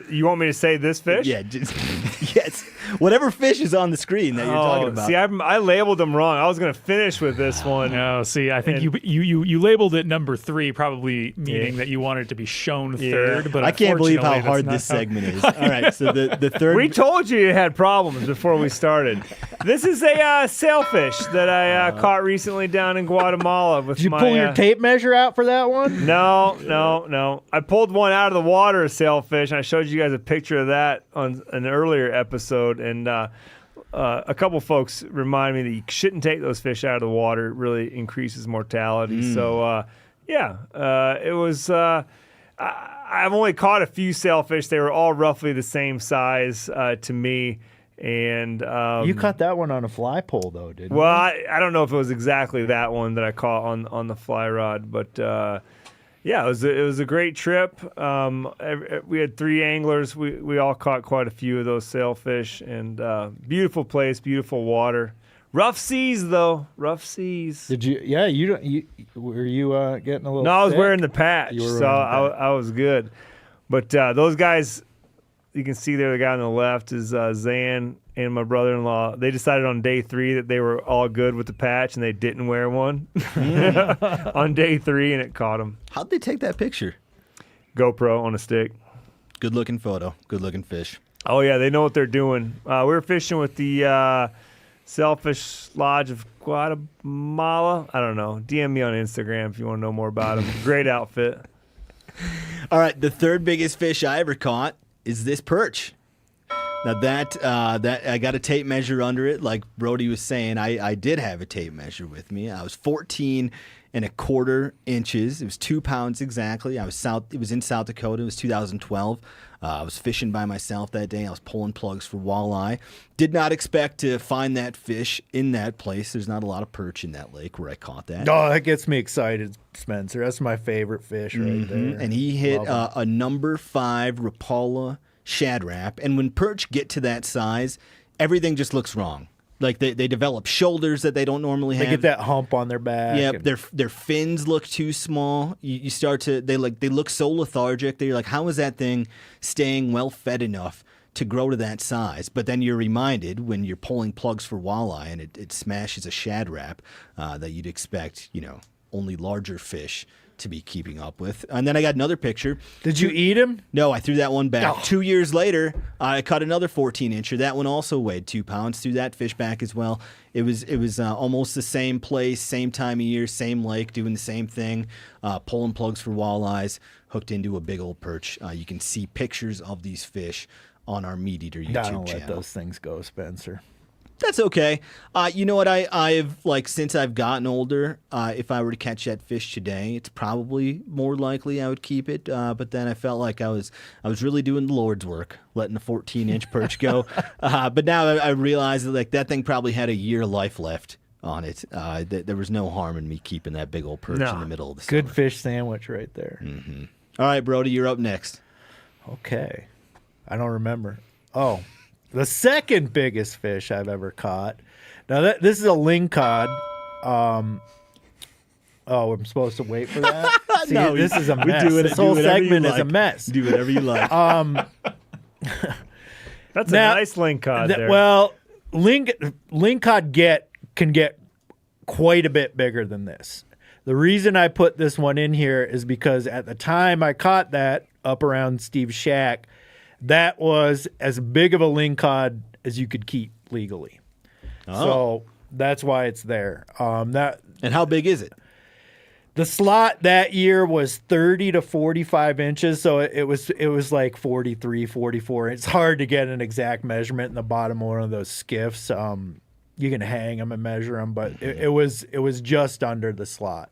You want me to say this fish? Yeah, yes. Whatever fish is on the screen that you're talking about. See, I labeled them wrong. I was going to finish with this one. No, see, I think you labeled it number 3, probably meaning that you wanted it to be shown third. But I can't believe how unfortunately, hard this segment is. All right, so the third. We told you you had problems before we started. This is a sailfish that I caught recently down in Guatemala. With Did you pull your tape measure out for that one? No. I pulled one out of the water, a sailfish, and I showed you guys a picture of that on an earlier episode. And a couple folks reminded me that you shouldn't take those fish out of the water. It really increases mortality. So, it was. I've only caught a few sailfish. They were all roughly the same size to me. And you caught that one on a fly pole, though, didn't you? Well, you? I don't know if it was exactly that one that I caught on the fly rod, but. Yeah, it was a great trip. We had 3 anglers. We all caught quite a few of those sailfish, and beautiful place, beautiful water. Rough seas, though. Rough seas. Did you? Yeah, were you getting a little? No, I was sick? wearing the patch, so I was good. But those guys, you can see there, the guy on the left is Zan and my brother-in-law. They decided on day 3 that they were all good with the patch, and they didn't wear one on day 3, and it caught them. How'd they take that picture? GoPro on a stick. Good-looking photo. Good-looking fish. Oh, yeah, they know what they're doing. We were fishing with the Sailfish Lodge of Guatemala. I don't know. DM me on Instagram if you want to know more about them. Great outfit. All right, the third biggest fish I ever caught is this perch. Now that I got a tape measure under it, like Brody was saying. I did have a tape measure with me. I was 14.25 inches. It was 2 pounds exactly. It was in South Dakota. It was 2012. I was fishing by myself that day. I was pulling plugs for walleye. Did not expect to find that fish in that place. There's not a lot of perch in that lake where I caught that. Oh, that gets me excited, Spencer. That's my favorite fish right there. And he hit a number 5 Rapala Shad Rap. And when perch get to that size, everything just looks wrong. Like they develop shoulders that they don't normally have. They get that hump on their back. Yeah, their fins look too small. You start to they look so lethargic that you're like, how is that thing staying well fed enough to grow to that size? But then you're reminded when you're pulling plugs for walleye and it smashes a Shad Rap that you'd expect, only larger fish to be keeping up with. And then I got another picture. Did you eat him? No, I threw that one back. 2 years later, I caught another 14-incher. That one also weighed 2 pounds. Threw that fish back as well. It was almost the same place, same time of year, same lake, doing the same thing, pulling plugs for walleyes, hooked into a big old perch. You can see pictures of these fish on our MeatEater YouTube channel. Don't let those things go, Spencer. That's okay. You know what? I've since I've gotten older, if I were to catch that fish today, it's probably more likely I would keep it. But then I felt like I was really doing the Lord's work, letting the 14-inch perch go. But now I realize that that thing probably had a year life left on it. There was no harm in me keeping that big old perch in the middle of the summer. Good fish sandwich right there. Mm-hmm. All right, Brody, you're up next. Okay. I don't remember. Oh. The second biggest fish I've ever caught. Now, this is a lingcod. I'm supposed to wait for that? See, no, this is a mess. This whole segment is a mess. Do whatever you like. That's a nice lingcod there. Well, lingcod can get quite a bit bigger than this. The reason I put this one in here is because at the time I caught that up around Steve's shack, that was as big of a lingcod as you could keep legally. Oh. So that's why it's there. And how big is it? The slot that year was 30 to 45 inches, so it was like 43, 44. It's hard to get an exact measurement in the bottom of one of those skiffs. You can hang them and measure them, but it was just under the slot.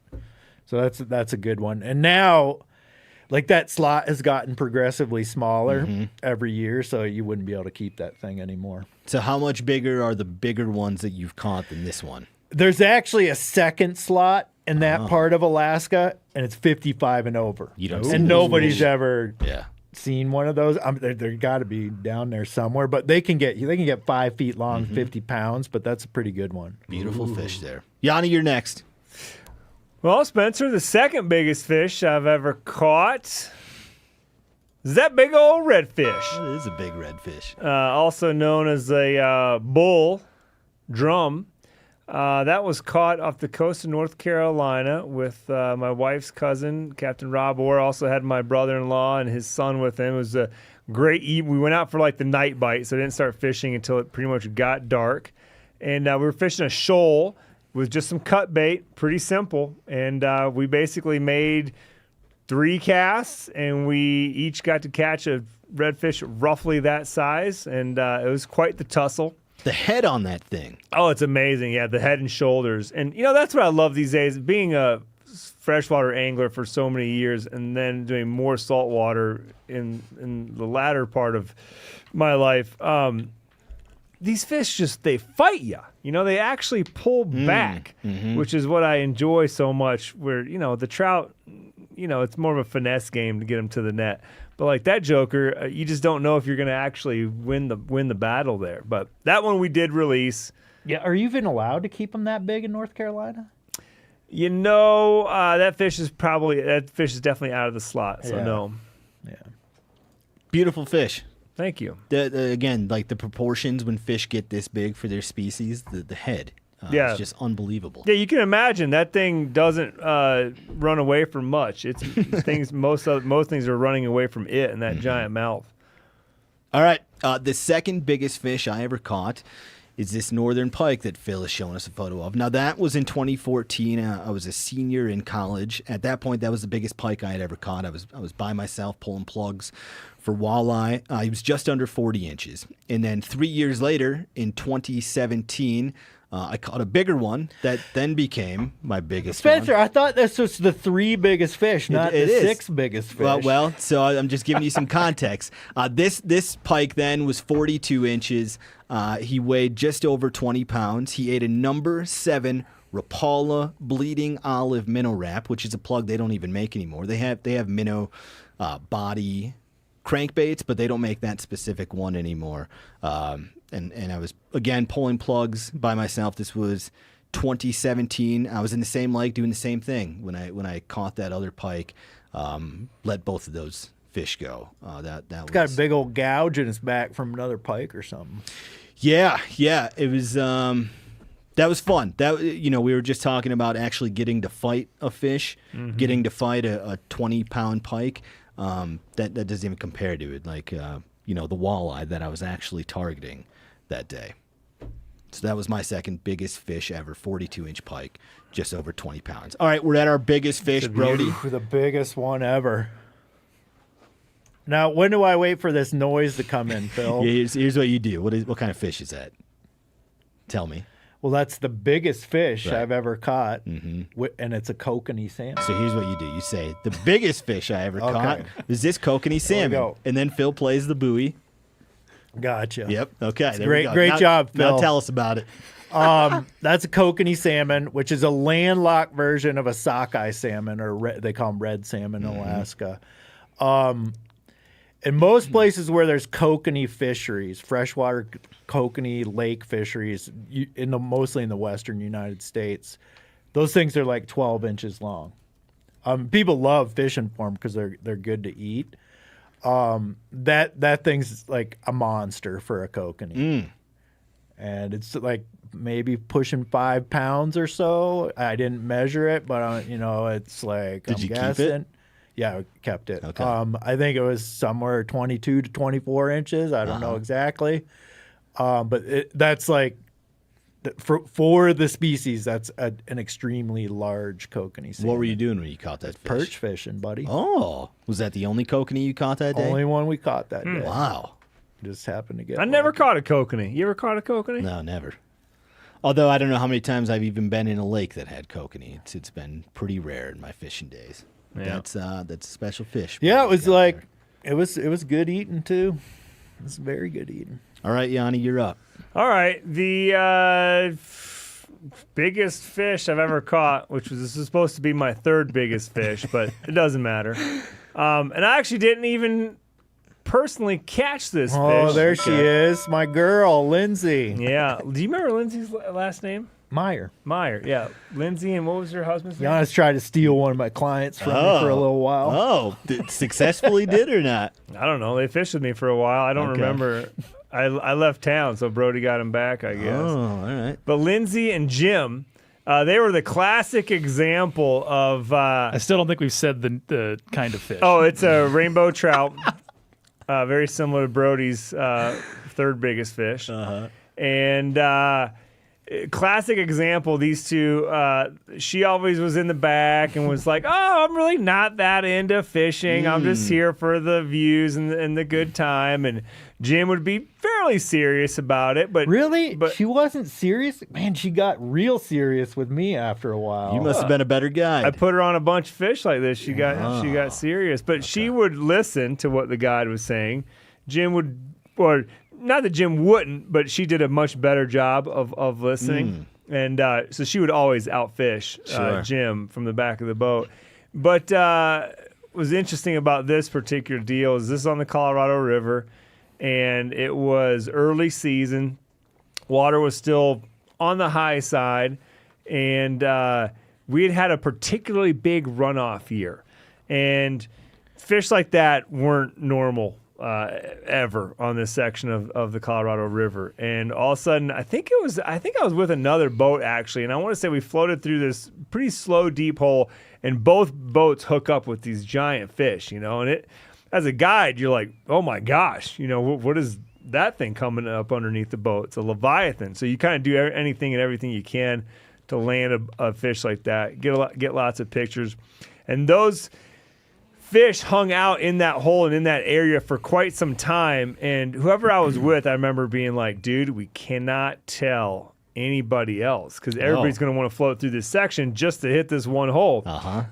So that's a good one. And now, like, that slot has gotten progressively smaller every year, so you wouldn't be able to keep that thing anymore. So how much bigger are the bigger ones that you've caught than this one? There's actually a second slot in that part of Alaska, and it's 55 and over. You don't and nobody's ever seen one of those. They're got to be down there somewhere, but they can get 5 feet long, 50 pounds, but that's a pretty good one. Beautiful fish there. Yanni, you're next. Well, Spencer, the second biggest fish I've ever caught is that big old redfish. It is a big redfish. Also known as a bull drum. That was caught off the coast of North Carolina with my wife's cousin, Captain Rob Orr. Also had my brother-in-law and his son with him. It was a great eat. We went out for like the night bite, so I didn't start fishing until it pretty much got dark. And we were fishing a shoal with just some cut bait, pretty simple. And we basically made 3 casts, and we each got to catch a redfish roughly that size. And it was quite the tussle. The head on that thing. Oh, it's amazing. Yeah, the head and shoulders. And, that's what I love these days. Being a freshwater angler for so many years and then doing more saltwater in the latter part of my life, these fish they fight you. They actually pull back, which is what I enjoy so much, where, the trout, it's more of a finesse game to get them to the net. But like that joker, you just don't know if you're going to actually win the battle there. But that one we did release. Yeah, are you even allowed to keep them that big in North Carolina? That fish is definitely out of the slot. So no. Yeah. Beautiful fish. Thank you. Again, like the proportions when fish get this big for their species, the head. It's just unbelievable. Yeah, you can imagine that thing doesn't run away from much. It's things. Most things are running away from it and that giant mouth. All right, the second biggest fish I ever caught is this northern pike that Phil is showing us a photo of. Now that was in 2014. I was a senior in college. At that point, that was the biggest pike I had ever caught. I was by myself pulling plugs for walleye. He was just under 40 inches. And then 3 years later, in 2017. I caught a bigger one that then became my biggest Spencer, one. I thought this was the 3 biggest fish, not it the is. 6 biggest fish. Well, so I'm just giving you some context. This pike then was 42 inches. He weighed just over 20 pounds. He ate a number 7 Rapala bleeding olive minnow wrap, which is a plug they don't even make anymore. They have minnow body crankbaits, but they don't make that specific one anymore. And I was, again, pulling plugs by myself. This was 2017. I was in the same lake doing the same thing when I caught that other pike. Let both of those fish go. It's got a big old gouge in its back from another pike or something. Yeah. It was that was fun. We were just talking about actually getting to fight a fish, getting to fight a 20-pound pike. That doesn't even compare to it. Like the walleye that I was actually targeting that day. So that was my second biggest fish ever, 42-inch pike, just over 20 pounds. All right, we're at our biggest fish, Brody. The biggest one ever. Now, when do I wait for this noise to come in, Phil? Here's what you do. What kind of fish is that? Tell me. Well, that's the biggest fish Right. I've ever caught, and it's a kokanee salmon. So here's what you do. You say, the biggest fish I ever caught is this kokanee salmon. go. And then Phil plays the buoy. Gotcha. Yep. Okay. There we go. Great job, Phil. Now tell us about it. That's a kokanee salmon, which is a landlocked version of a sockeye salmon, or they call them red salmon in Alaska. In most places where there's kokanee fisheries, freshwater kokanee lake fisheries, mostly in the western United States, those things are like 12 inches long. People love fishing for them because they're good to eat. That thing's like a monster for a kokanee. And it's like maybe pushing 5 pounds or so. I didn't measure it, but it's like Did I'm you guessing. keep it? Yeah, I kept it. Okay. I think it was somewhere 22 to 24 inches. I don't know exactly. But that's like for the species, that's an extremely large kokanee salmon. What were you doing when you caught that fish? Perch fishing, buddy. Oh, was that the only kokanee you caught that day? Only one we caught that day. Wow. Just happened to get I never lucky. caught a kokanee. You ever caught a kokanee? No, never. Although I don't know how many times I've even been in a lake that had kokanee. It's been pretty rare in my fishing days. Yeah. That's a special fish. Yeah, it was Got like there. it was good eating too. It was very good eating. All right, Yanni, you're up. All right, the biggest fish I've ever caught, this is supposed to be my third biggest fish, but it doesn't matter. And I actually didn't even personally catch this fish. Oh, there she is, my girl, Lindsay. Yeah. Do you remember Lindsay's last name? Meyer. Meyer, yeah. Lindsay, and what was your husband's name? Giannis tried to steal one of my clients from me for a little while. Oh, successfully did or not? I don't know. They fished with me for a while. I don't remember. I left town, so Brody got him back, I guess. Oh, all right. But Lindsay and Jim, they were the classic example of... I still don't think we've said the kind of fish. Oh, it's a rainbow trout. Very similar to Brody's third biggest fish. Uh-huh. And... classic example, these two, she always was in the back and was like, oh, I'm really not that into fishing. I'm just here for the views and the good time. And Jim would be fairly serious about it. But Really? But she wasn't serious? Man, she got real serious with me after a while. You must have been a better guide. I put her on a bunch of fish like this. She got serious. But she would listen to what the guide was saying. Jim would, or not that Jim wouldn't, but she did a much better job of listening. And so she would always outfish Jim from the back of the boat. But what was interesting about this particular deal is this is on the Colorado River, and it was early season. Water was still on the high side, and we had a particularly big runoff year. And fish like that weren't normal ever on this section of the Colorado River. And all of a sudden, I think I was with another boat actually, and I want to say we floated through this pretty slow deep hole, and both boats hook up with these giant fish, and it, as a guide, you're like, oh my gosh, what is that thing coming up underneath the boat? It's a Leviathan. So you kind of do anything and everything you can to land a fish like that, get lots of pictures. And those fish hung out in that hole and in that area for quite some time. And whoever I was with, I remember being like, dude, we cannot tell anybody else because everybody's going to want to float through this section just to hit this one hole.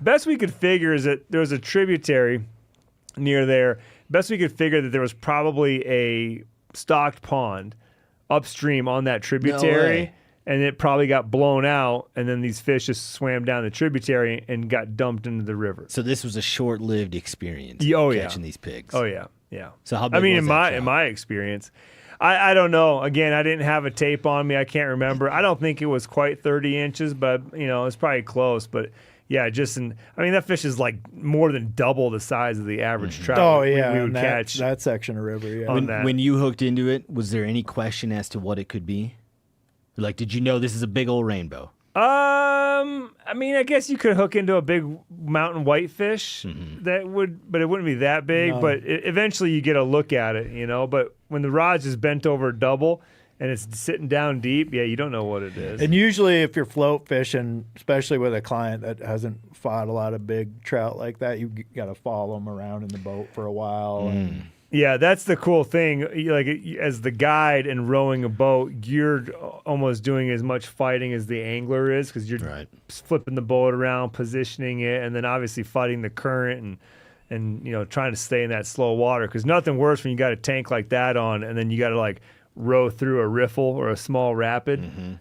Best we could figure is that there was a tributary near there. Best we could figure that there was probably a stocked pond upstream on that tributary. And it probably got blown out, and then these fish just swam down the tributary and got dumped into the river. So this was a short-lived experience. Catching these pigs. Oh yeah. So how big was in my experience, I don't know. Again, I didn't have a tape on me. I can't remember. I don't think it was quite 30 inches, but it's probably close. But yeah, that fish is like more than double the size of the average trout. Oh yeah, we would catch that section of river. Yeah. When you hooked into it, was there any question as to what it could be? Like, did you know this is a big old rainbow? I guess you could hook into a big mountain whitefish but it wouldn't be that big. No. But eventually you get a look at it, But when the rod's just bent over double and it's sitting down deep, you don't know what it is. And usually if you're float fishing, especially with a client that hasn't fought a lot of big trout like that, you got to follow them around in the boat for a while. Yeah, that's the cool thing. Like, as the guide and rowing a boat, you're almost doing as much fighting as the angler is because you're flipping the boat around, positioning it, and then obviously fighting the current and trying to stay in that slow water. Because nothing worse when you got a tank like that on, and then you got to row through a riffle or a small rapid.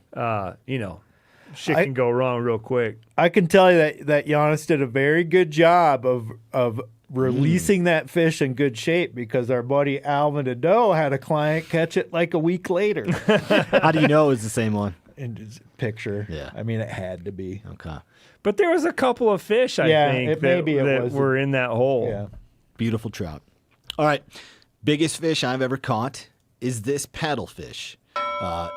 Shit can go wrong real quick. I can tell you that Giannis did a very good job of releasing that fish in good shape because our buddy Alvin Ado had a client catch it like a week later. How do you know it was the same one? In his picture. Yeah. I mean, it had to be. Okay. But there was a couple of fish, I think, that were in that hole. Yeah. Beautiful trout. All right. Biggest fish I've ever caught is this paddlefish.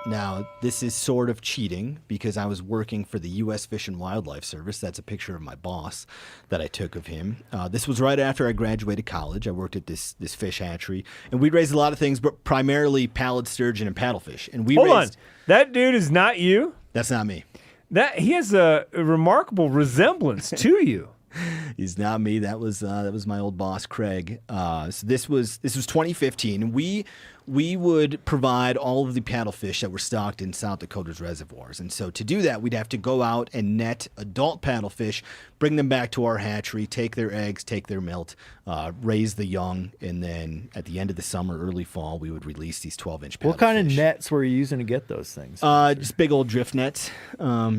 Now, this is sort of cheating because I was working for the U.S. Fish and Wildlife Service. That's a picture of my boss that I took of him. This was right after I graduated college. I worked at this fish hatchery, and we raised a lot of things, but primarily pallid sturgeon and paddlefish. And Hold on. That dude is not you? That's not me. He has a remarkable resemblance to you. He's not me. That was my old boss, Craig. So this was 2015. We would provide all of the paddlefish that were stocked in South Dakota's reservoirs. And so to do that, we'd have to go out and net adult paddlefish, bring them back to our hatchery, take their eggs, take their milt, raise the young, and then at the end of the summer, early fall, we would release these 12-inch paddlefish. What kind of nets were you using to get those things? Just big old drift nets,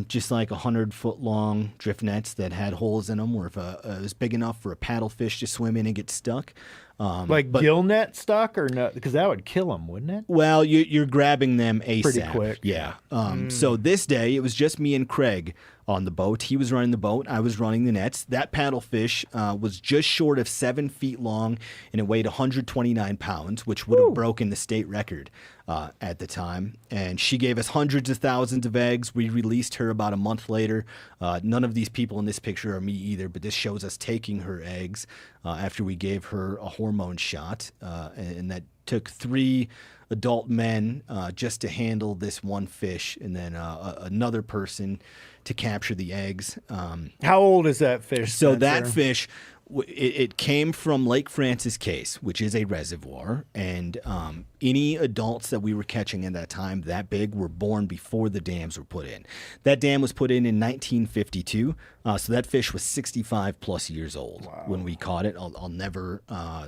just like 100-foot-long drift nets that had holes in them where if it was big enough for a paddlefish to swim in and get stuck. Like gill net stuck or no? Because that would kill them, wouldn't it? Well, you're grabbing them ASAP. Pretty quick. Yeah. So this day, it was just me and Craig on the boat. He was running the boat. I was running the nets. That paddlefish was just short of 7 feet long, and it weighed 129 pounds, which would have broken the state record at the time. And she gave us hundreds of thousands of eggs. We released her about a month later. None of these people in this picture are me either, but this shows us taking her eggs after we gave her a hormone shot, and that took 3 adult men just to handle this one fish, and then another person to capture the eggs. How old is that fish? So Spencer? that fish, it came from Lake Francis Case, which is a reservoir, and any adults that we were catching at that time that big were born before the dams were put in. That dam was put in 1952, so that fish was 65 plus years old when we caught it. I'll never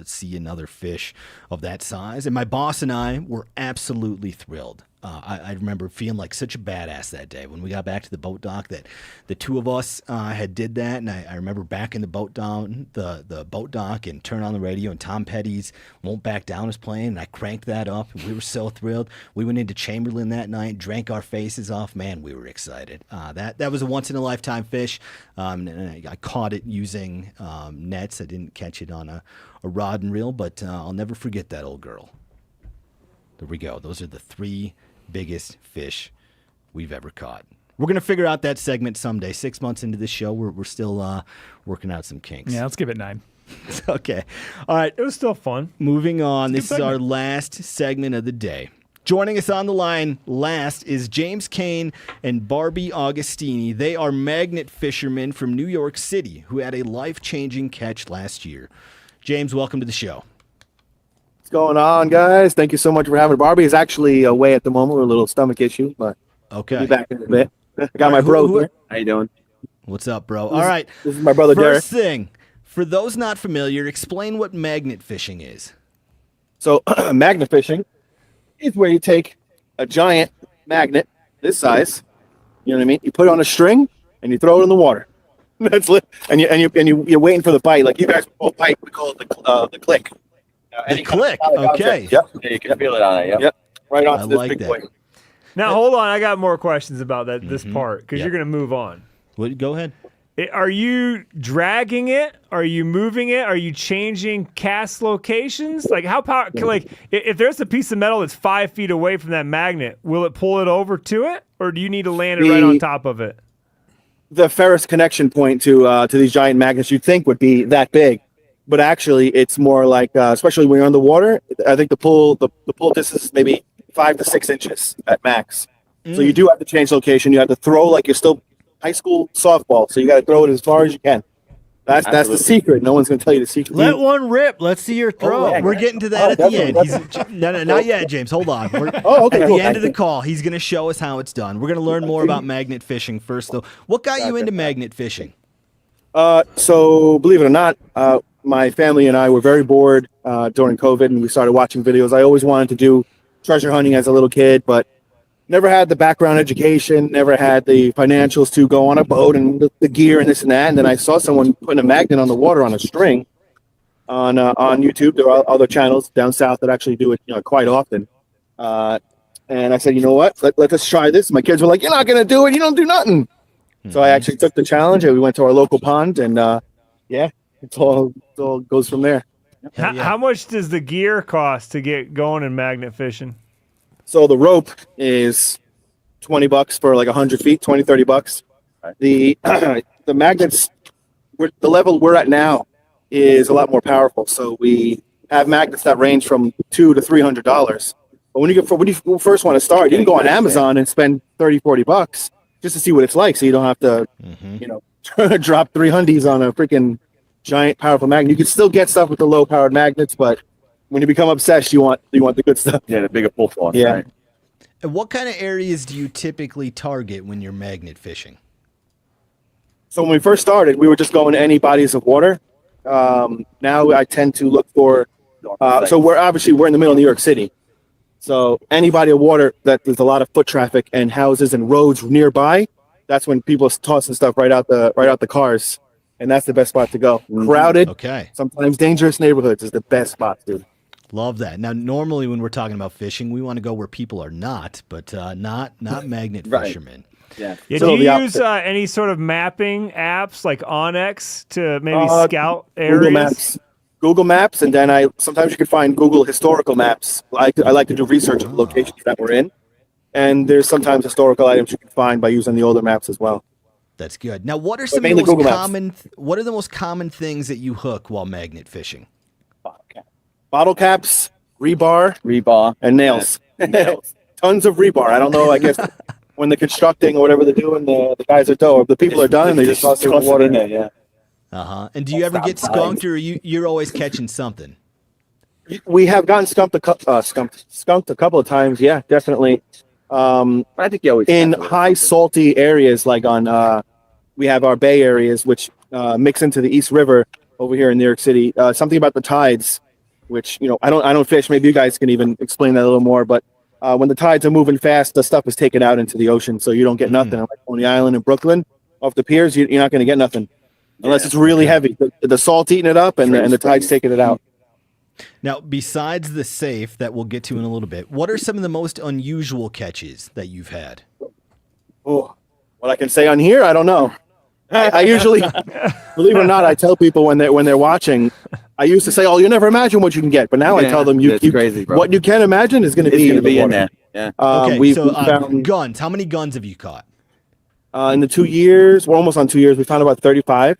see another fish of that size, and my boss and I were absolutely thrilled. I remember feeling like such a badass that day when we got back to the boat dock that the two of us had did that, and I remember backing the boat down the boat dock and turn on the radio, and Tom Petty's Won't Back Down was playing, and I cranked that up, and we were so thrilled. We went into Chamberlain that night, drank our faces off. Man, we were excited. That was a once in a lifetime fish. And I caught it using nets. I didn't catch it on a rod and reel, but I'll never forget that old girl. There we go. Those are the 3 biggest fish we've ever caught. We're going to figure out that segment someday. 6 months into this show, we're still working out some kinks. Yeah, let's give it 9. Okay. All right. It was still fun. Moving on. This is segment. our last segment of the day. Joining us on the line last is James Kane and Barbie Augustini. They are magnet fishermen from New York City who had a life-changing catch last year. James, welcome to the show. Going on, guys? Thank you so much for having Barbie. Is actually away at the moment with a little stomach issue, but Okay. I'll be back in a bit. I got my bro here. How you doing? What's up, bro? All right. This is my brother Derek. First thing, for those not familiar, explain what magnet fishing is. So magnet fishing is where you take a giant magnet this size, you know what I mean? You put it on a string and you throw it in the water. That's it. And you're waiting for the bite. Like you guys both bite. We call it the click. The click. Okay. Yep. Yeah, you can feel it on it. Yep. Right onto I this like big that. boy. Now, hold on. I got more questions about this part because Yep. you're going to move on. Well, go ahead. Are you dragging it? Are you moving it? Are you changing cast locations? Like how like if there's a piece of metal that's 5 feet away from that magnet, will it pull it over to it, or do you need to land it right on top of it? The ferrous connection point to these giant magnets you'd think would be that big, but actually it's more like, especially when you're on the water, I think the pull distance is maybe 5 to 6 inches at max. So you do have to change location. You have to throw like you're still high school softball. So you got to throw it as far as you can. That's the secret. No one's going to tell you the secret. Let one rip. Let's see your throw. We're getting to that at the end. No, not yet, James. Hold on. Okay, At cool. the end of the call, he's going to show us how it's done. We're going to learn more about magnet fishing first, though. What got you into magnet fishing? So believe it or not, my family and I were very bored during COVID, and we started watching videos. I always wanted to do treasure hunting as a little kid, but never had the background education, never had the financials to go on a boat and the gear and this and that. And then I saw someone putting a magnet on the water on a string on YouTube. There are other channels down south that actually do it quite often. And I said, you know what? Let us try this. My kids were like, you're not going to do it. You don't do nothing. So I actually took the challenge, and we went to our local pond, and it all goes from there. How much does the gear cost to get going in magnet fishing? So the rope is $20 for like 100 feet, 20, 30 bucks. The magnets, the level we're at now is a lot more powerful. So we have magnets that range from $200 to $300. But when you first want to start, you can go on Amazon and spend 30, 40 bucks just to see what it's like. So you don't have to, drop 300s on a freaking giant powerful magnet. You can still get stuff with the low powered magnets, but when you become obsessed, you want the good stuff. Yeah, the bigger pull force. Yeah. Right? And what kind of areas do you typically target when you're magnet fishing? So when we first started, we were just going to any bodies of water. Now I tend to look for. So we're in the middle of New York City. So any body of water that there's a lot of foot traffic and houses and roads nearby, that's when people are tossing stuff right out the cars and that's the best spot to go. Crowded, Okay. sometimes dangerous neighborhoods is the best spot, dude. Love that. Now, normally when we're talking about fishing, we want to go where people are not, but not magnet Right. fishermen. Yeah. Yeah, So do the you use any sort of mapping apps like Onyx to maybe scout Google areas? Google Maps, and then sometimes you can find Google historical maps. I like to do research of the locations that we're in, and there's sometimes historical items you can find by using the older maps as well. That's good. Now, what are some of the mainly most Google Maps. common? What are the most common things that you hook while magnet fishing? Bottle caps, rebar, and nails. Nails. Tons of rebar. I don't know. I guess when they're constructing or whatever they're doing, the guys are done. The people are done, and they just toss it in the water. Yeah. And do you ever get skunked, or you're always catching something? We have gotten skunked a couple of times. Yeah, definitely. But I think you always In catch it. high salty areas, like on we have our bay areas, which mix into the East River over here in New York City. Something about the tides, which I don't fish. Maybe you guys can even explain that a little more. But when the tides are moving fast, the stuff is taken out into the ocean, so you don't get nothing. Like Coney Island in Brooklyn, off the piers, you're not going to get nothing unless it's really heavy. The salt eating it up, and the tides taking it out. Now, besides the safe that we'll get to in a little bit, what are some of the most unusual catches that you've had? Oh, what I can say on here, I don't know. I usually, believe it or not, I tell people when they're watching. I used to say, "Oh, you never imagine what you can get," but now I tell them, it's crazy, bro. What you can imagine is going to be in water. there. Yeah. Okay, we so found guns. How many guns have you caught? in the 2 years, we're almost on 2 years. We found about 35.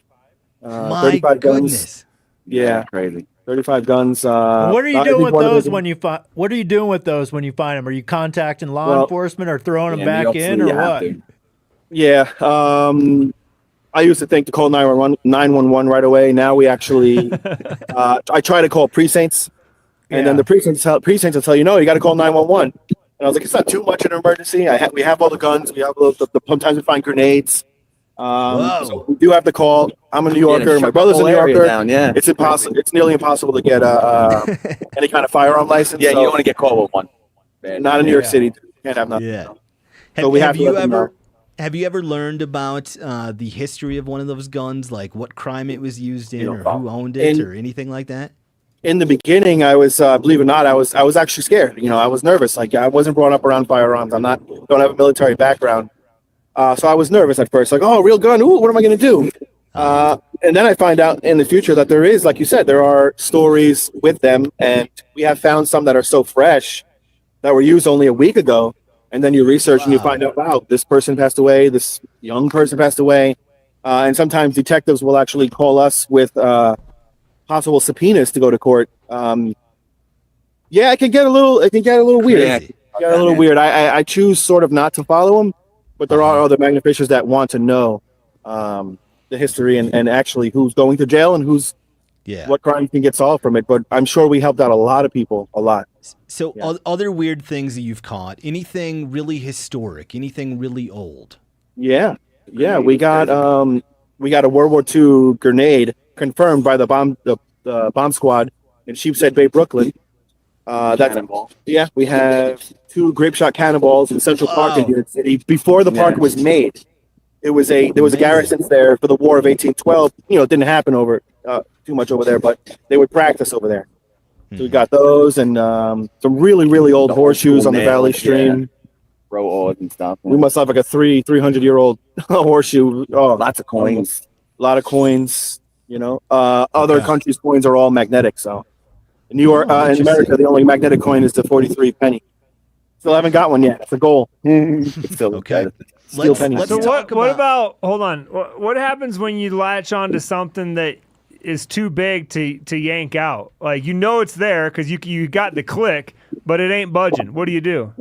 My 35 goodness. guns. Yeah, Crazy. 35 guns. What are you I doing think with one of those the- when you find? What are you doing with those when you find them? Are you contacting law Well, enforcement or throwing them Yeah, back obviously in, or you have what? to. Yeah. I used to think to call 911 right away. Now we actually, I try to call precincts, and then the precincts will tell you, no, you got to call 911. And I was like, it's not too much of an emergency. We have all the guns. We have sometimes we find grenades. So we do have to call. I'm a New Yorker. My brother's a New Yorker. Yeah. It's impossible. It's nearly impossible to get any kind of firearm license. Yeah, so you don't want to get caught with one. Man. not in New York City. You can't have nothing. Yeah. So we have to you let them ever know. have you ever learned about the history of one of those guns, like what crime it was used in, or who owned it, or anything like that? In the beginning, I was, believe it or not, I was actually scared. I was nervous. Like I wasn't brought up around firearms. Don't have a military background. So I was nervous at first, like, oh, real gun. Ooh, what am I going to do? And then I find out in the future that there is, like you said, there are stories with them. And we have found some that are so fresh that were used only a week ago. And then you research and you find out, wow, this person passed away. This young person passed away. And sometimes detectives will actually call us with possible subpoenas to go to court. Yeah, it can get a little weird. Crazy. Get a little weird. I choose sort of not to follow them, but there are other magnet fishers that want to know the history and actually who's going to jail and what crime can get solved from it. But I'm sure we helped out a lot of people, a lot. So other weird things that you've caught, anything really historic, anything really old? Yeah. We got a World War II grenade confirmed by the bomb squad in Sheepshead Bay, Brooklyn. Cannonball. Yeah, we have 2 grape shot cannonballs in Central Park in New York City. Before the park was made, there was a garrison there for the War of 1812. It didn't happen too much over there, but they would practice over there. So we got those and some really, really old horseshoes on the Valley Stream. Row oars and stuff. We must have like a 300-year-old horseshoe. Oh, Lots of coins. A lot of coins. Other countries' coins are all magnetic. So in New York, in America, the only magnetic coin is the 43 penny. Still haven't got one yet. It's a goal. It's still Okay. Steel penny. Let's So talk what about? Hold on. What happens when you latch onto something that is too big to yank out? Like it's there because you got the click, but it ain't budging. What do you do?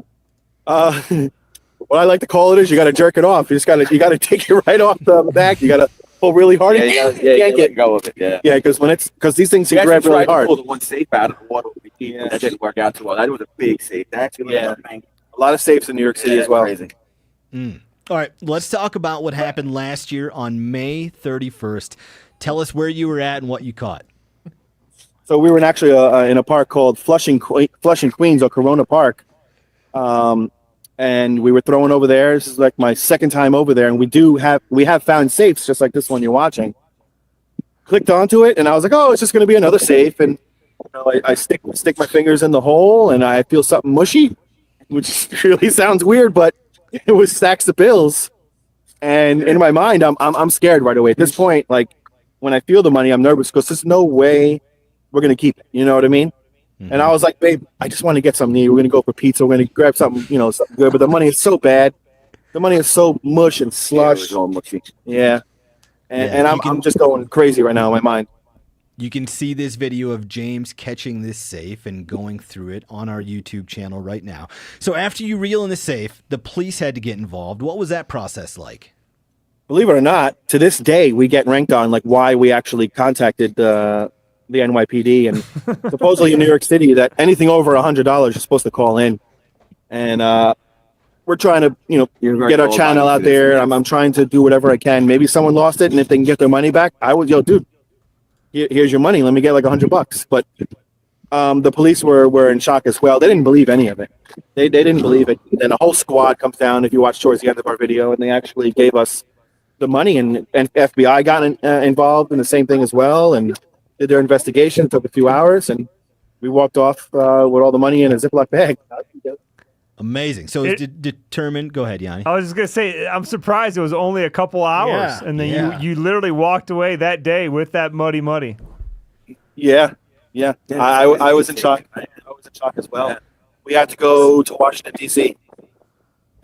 What I like to call it is you got to jerk it off. You got to take it right off the back. You got to pull really hard. Yeah, you Yank let it. go of it. Yeah. Yeah, because these things We you grab actually really tried to hard. pull the one safe out of the water. That didn't work out too well. That was a big safe. That actually Yeah. A lot of safes in New York City as well. Crazy. All right, let's talk about what happened last year on May 31st. Tell us where you were at and what you caught. So we were actually in a park called Flushing, Queens, or Corona Park, and we were throwing over there. This is like my second time over there, and we have found safes just like this one you're watching. clicked onto it, and I was like, oh, it's just going to be another safe. And I stick my fingers in the hole, and I feel something mushy, which really sounds weird, but it was stacks of bills. And in my mind, I'm scared right away. At this point, like when I feel the money, I'm nervous because there's no way we're going to keep it. You know what I mean? Mm-hmm. And I was like, babe, I just want to get something to eat. We're going to go for pizza. We're going to grab something, something good. But the money is so bad. The money is so mush and slush. Yeah. And I'm just going crazy right now in my mind. You can see this video of James catching this safe and going through it on our YouTube channel right now. So after you reel in the safe, the police had to get involved. What was that process like? Believe it or not, to this day, we get ranked on like why we actually contacted the NYPD. And supposedly in New York City, that anything over $100, you're supposed to call in. And we're trying to, get our channel out there. I'm trying to do whatever I can. Maybe someone lost it, and if they can get their money back, I would, dude. Here's your money. Let me get like $100. But the police were in shock as well. They didn't believe any of it. They didn't believe it. And then a whole squad comes down, if you watch towards the end of our video, and they actually gave us the money. And FBI got involved in the same thing as well and did their investigation. It took a few hours, and we walked off with all the money in a Ziploc bag. Amazing. So it's determined. Go ahead, Yanni. I was just going to say, I'm surprised it was only a couple hours. And then you literally walked away that day with that muddy. Yeah. I was in shock. I was in shock as well. We had to go to Washington, D.C.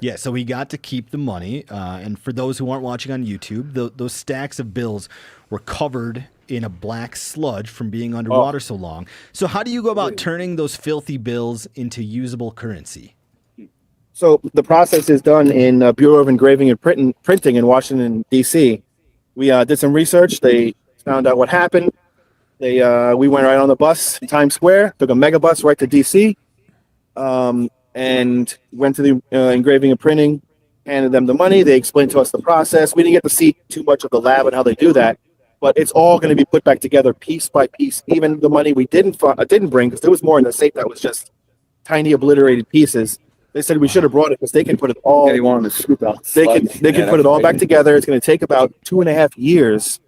Yeah, so we got to keep the money. And for those who aren't watching on YouTube, those stacks of bills were covered in a black sludge from being underwater so long. So how do you go about turning those filthy bills into usable currency? So the process is done in Bureau of Engraving and Printing in Washington, D.C. We did some research. They found out what happened. We went right on the bus in Times Square, took a mega bus right to D.C., and went to the Engraving and Printing, handed them the money. They explained to us the process. We didn't get to see too much of the lab and how they do that, but it's all going to be put back together piece by piece. Even the money we didn't bring, because there was more in the safe that was just tiny obliterated pieces. They said we should have brought it because they can put it all. They wanted to scoop out. They can put it all back together. It's going to take about 2.5 years.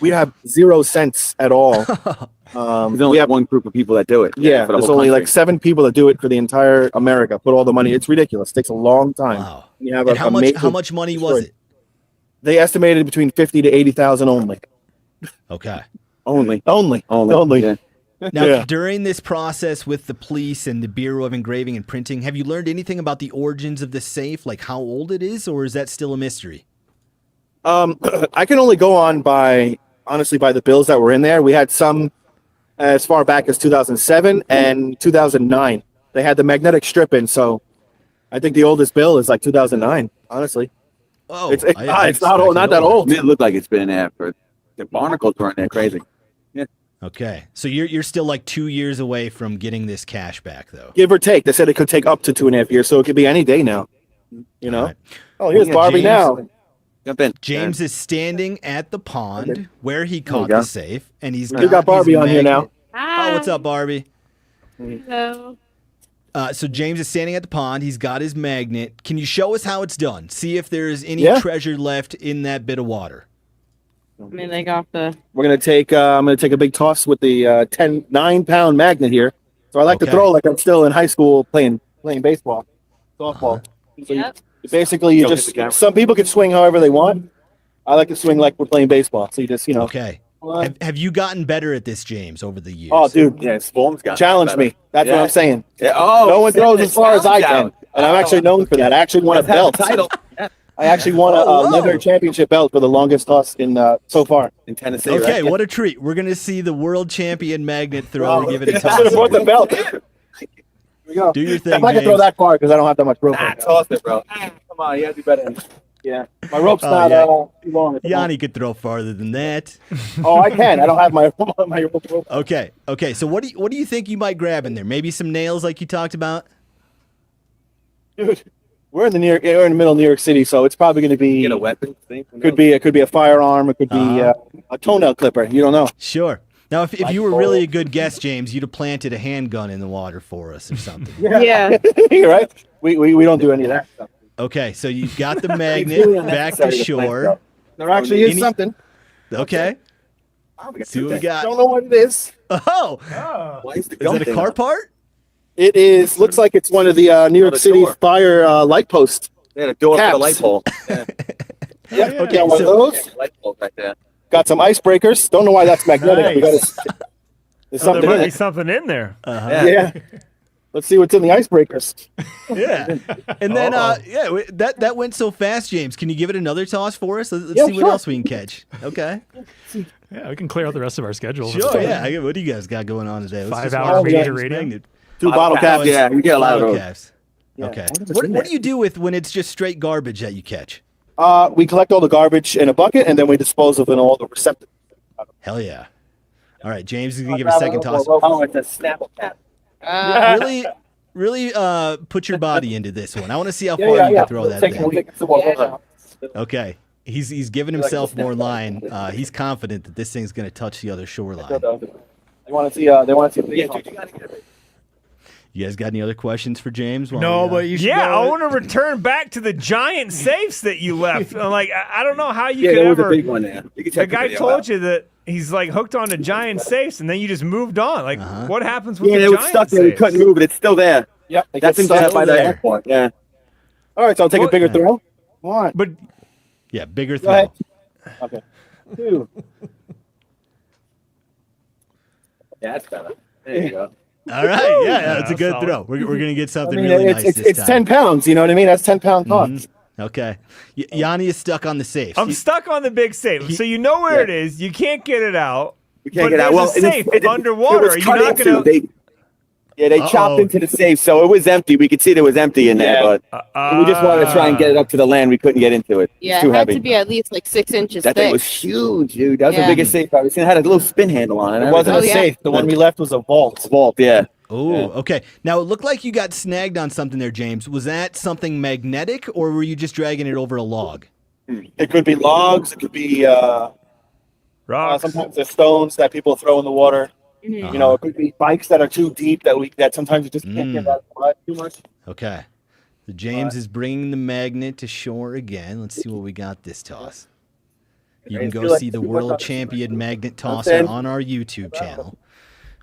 We have 0 cents at all. There's only one group of people that do it. Yeah, there's only like 7 people that do it for the entire America. Put all the money. It's ridiculous. It takes a long time. Wow. You have and how much money was it? They estimated between 50 to 80,000 only. Okay. Only. Yeah. Now, during this process with the police and the Bureau of Engraving and Printing, have you learned anything about the origins of the safe, like how old it is, or is that still a mystery? I can only go on by the bills that were in there. We had some as far back as 2007 and 2009. They had the magnetic strip in, so I think the oldest bill is like 2009, honestly. Oh, it's not old, not that old. It looked like it's been there for the barnacles weren't that crazy. Yeah. Okay, so you're still like 2 years away from getting this cash back, though. Give or take. They said it could take up to 2.5 years, so it could be any day now. You know? Right. Oh, here's Barbie now. Jump in. James is standing at the pond where he caught the safe, and he's got Barbie on here now. Hi. Oh, what's up, Barbie? Hello. So James is standing at the pond. He's got his magnet. Can you show us how it's done? See if there's any treasure left in that bit of water. I mean, they got the. We're gonna take. I'm gonna take a big toss with the 9-pound magnet here. So I like to throw like I'm still in high school playing baseball, softball. So you just some people can swing however they want. I like to swing like we're playing baseball. So you just Okay. Have you gotten better at this, James, over the years? Oh, dude, challenge me. That's what I'm saying. Yeah. Oh, no one throws as far as I can, and I'm actually known for that. I actually won a belt. I actually won a leather championship belt for the longest toss in so far in Tennessee. Okay, what a treat! We're gonna see the world champion magnet thrower give it a toss. I should have brought the belt. Here we go. Do your thing. If I can throw that far because I don't have that much rope. Toss it, bro. Come on, you have to do better. Yeah, my rope's not too long. Yanni could throw farther than that. Oh, I can. I don't have my rope. Okay. So what do you think you might grab in there? Maybe some nails, like you talked about. Dude, we're in the middle of New York City, so it's probably going to be a weapon. Could be a firearm. It could be a toenail clipper. You don't know. Sure. Now, if you were really a good guest, James, you'd have planted a handgun in the water for us or something. Yeah. You're right. We don't do any of that stuff. Okay, so you've got the magnet back to shore. There actually is something. Okay. See what we got. Don't know what it is. Oh, Why is the is it a car part? It is. Looks like it's one of the New York the City door. fire light posts. Yeah, the door for the Caps. light pole. Yeah. Yeah. Okay, Got one of so- those. Light pole right there. Got some icebreakers. Don't know why that's magnetic. We Nice. gotta, there's There something might in be it. something in there. Yeah. Let's see what's in the icebreakers. Yeah. And then, that went so fast, James. Can you give it another toss for us? Let's Yeah, see what sure. else we can catch. Okay. Yeah, we can clear out the rest of our schedule. Sure, yeah. What do you guys got going on today? Let's just 5-hour watch Meat Eater James radio. Magnet. 2 bottle caps. Yeah, you get a lot of Bottle those. caps. Yeah. Okay. What's What in do there? you do with when it's just straight garbage that you catch? We collect all the garbage in a bucket and then we dispose of it in all the receptacles. Hell yeah. All right, James is going to give it a second toss. Oh, it's a Snapple cap. Really put your body into this one. I want to see how Yeah, far yeah, you yeah. can throw that Take thing. some more. Okay. He's giving himself more line. He's confident that this thing's going to touch the other shoreline. They want to see. They want to see. Yeah, dude, you gotta get it. You guys got any other questions for James? while No, we, but you should. Yeah, know I it. want to return back to the giant safes that you left. I'm like, I don't know how you Yeah, could there was a ever. big one there. You can The check guy video told out. you that he's like hooked onto giant safes, and then you just moved on. Like, what happens with Yeah, the it was giant stuck there. We safes? couldn't move it. It's still there. Yep. That's inside by the airport. Yeah. All right, so I'll take a What- bigger throw. One. But Yeah, bigger Go ahead. throw. Okay. 2. Yeah, that's better. There you go. All right. Yeah, that's a that's good solid. throw. We're going to get I something mean, really it's nice this it's time. 10 pounds. You know what I mean? That's 10-pound cost. Okay. Yanni is stuck on the safe. I'm stuck on the big safe. So you know where it is. You can't get it out. We can't But get out. there's Well, a safe underwater. It was Are you cut not into. gonna- They chopped into the safe, so it was empty. We could see it was empty in there, but we just wanted to try and get it up to the land. We couldn't get into it. Yeah, It's too it had heavy. to be at least like 6 inches That thick. thing was huge, dude. That was Yeah. the biggest safe I've ever seen. It had a little spin handle on it. It wasn't Oh, a yeah. safe. The one we left was a vault. Vault, yeah. Oh, okay. Now it looked like you got snagged on something there, James. Was that something magnetic, or were you just dragging it over a log? It could be logs. It could be Rocks. sometimes there's stones that people throw in the water. Mhm. You know, it could be bikes that are too deep that sometimes you just can't get that wide too much. Okay. So James is bringing the magnet to shore again. Let's see what we got this toss. You can go see the world champion magnet tosser on our YouTube channel.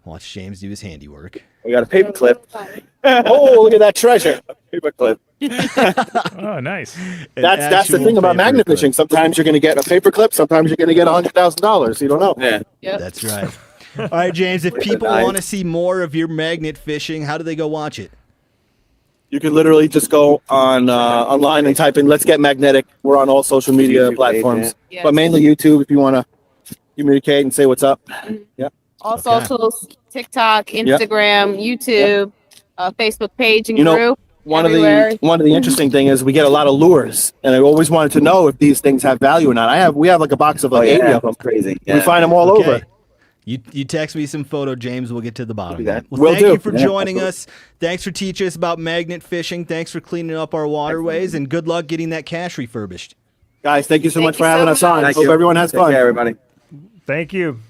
Watch James do his handiwork. We got a paper clip. Oh, look at that treasure. Paper clip. Oh, nice. That's the thing about magnet fishing. Sometimes you're going to get a paper clip. Sometimes you're going to get $100,000. You don't know. Yeah. Yep. That's right. All right, James, if people Nice. want to see more of your magnet fishing, how do they go watch it? You can literally just go on online and type in "Let's Get Magnetic." We're on all social media YouTube page, platforms, yeah. but mainly YouTube if you want to communicate and say what's up. Yeah. All Okay. socials, TikTok, Instagram, YouTube, Facebook page and You know, group. One everywhere. of the interesting thing is we get a lot of lures, and I always wanted to know if these things have value or not. We have like a box of like 80 of them. Crazy. We find them all Okay. over. You text me some photo, James. We'll get to the bottom. Do of that. it. Well, Will thank do. you for Yeah, joining absolutely. us. Thanks for teaching us about magnet fishing. Thanks for cleaning up our waterways, and good luck getting that cache refurbished. Guys, thank you so Thank much you for so having us much. on. Thank Hope you. everyone has Take fun. care, everybody. Thank you.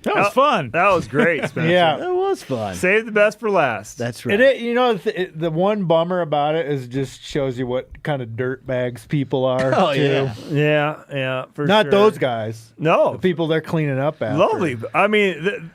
That was fun. That was great, Spencer. Yeah. That was fun. Save the best for last. That's right. You know, the one bummer about it is just shows you what kind of dirt bags people are. Oh, too. yeah. Yeah, for Not sure. those guys. No, The people they're cleaning up after. lovely. I mean,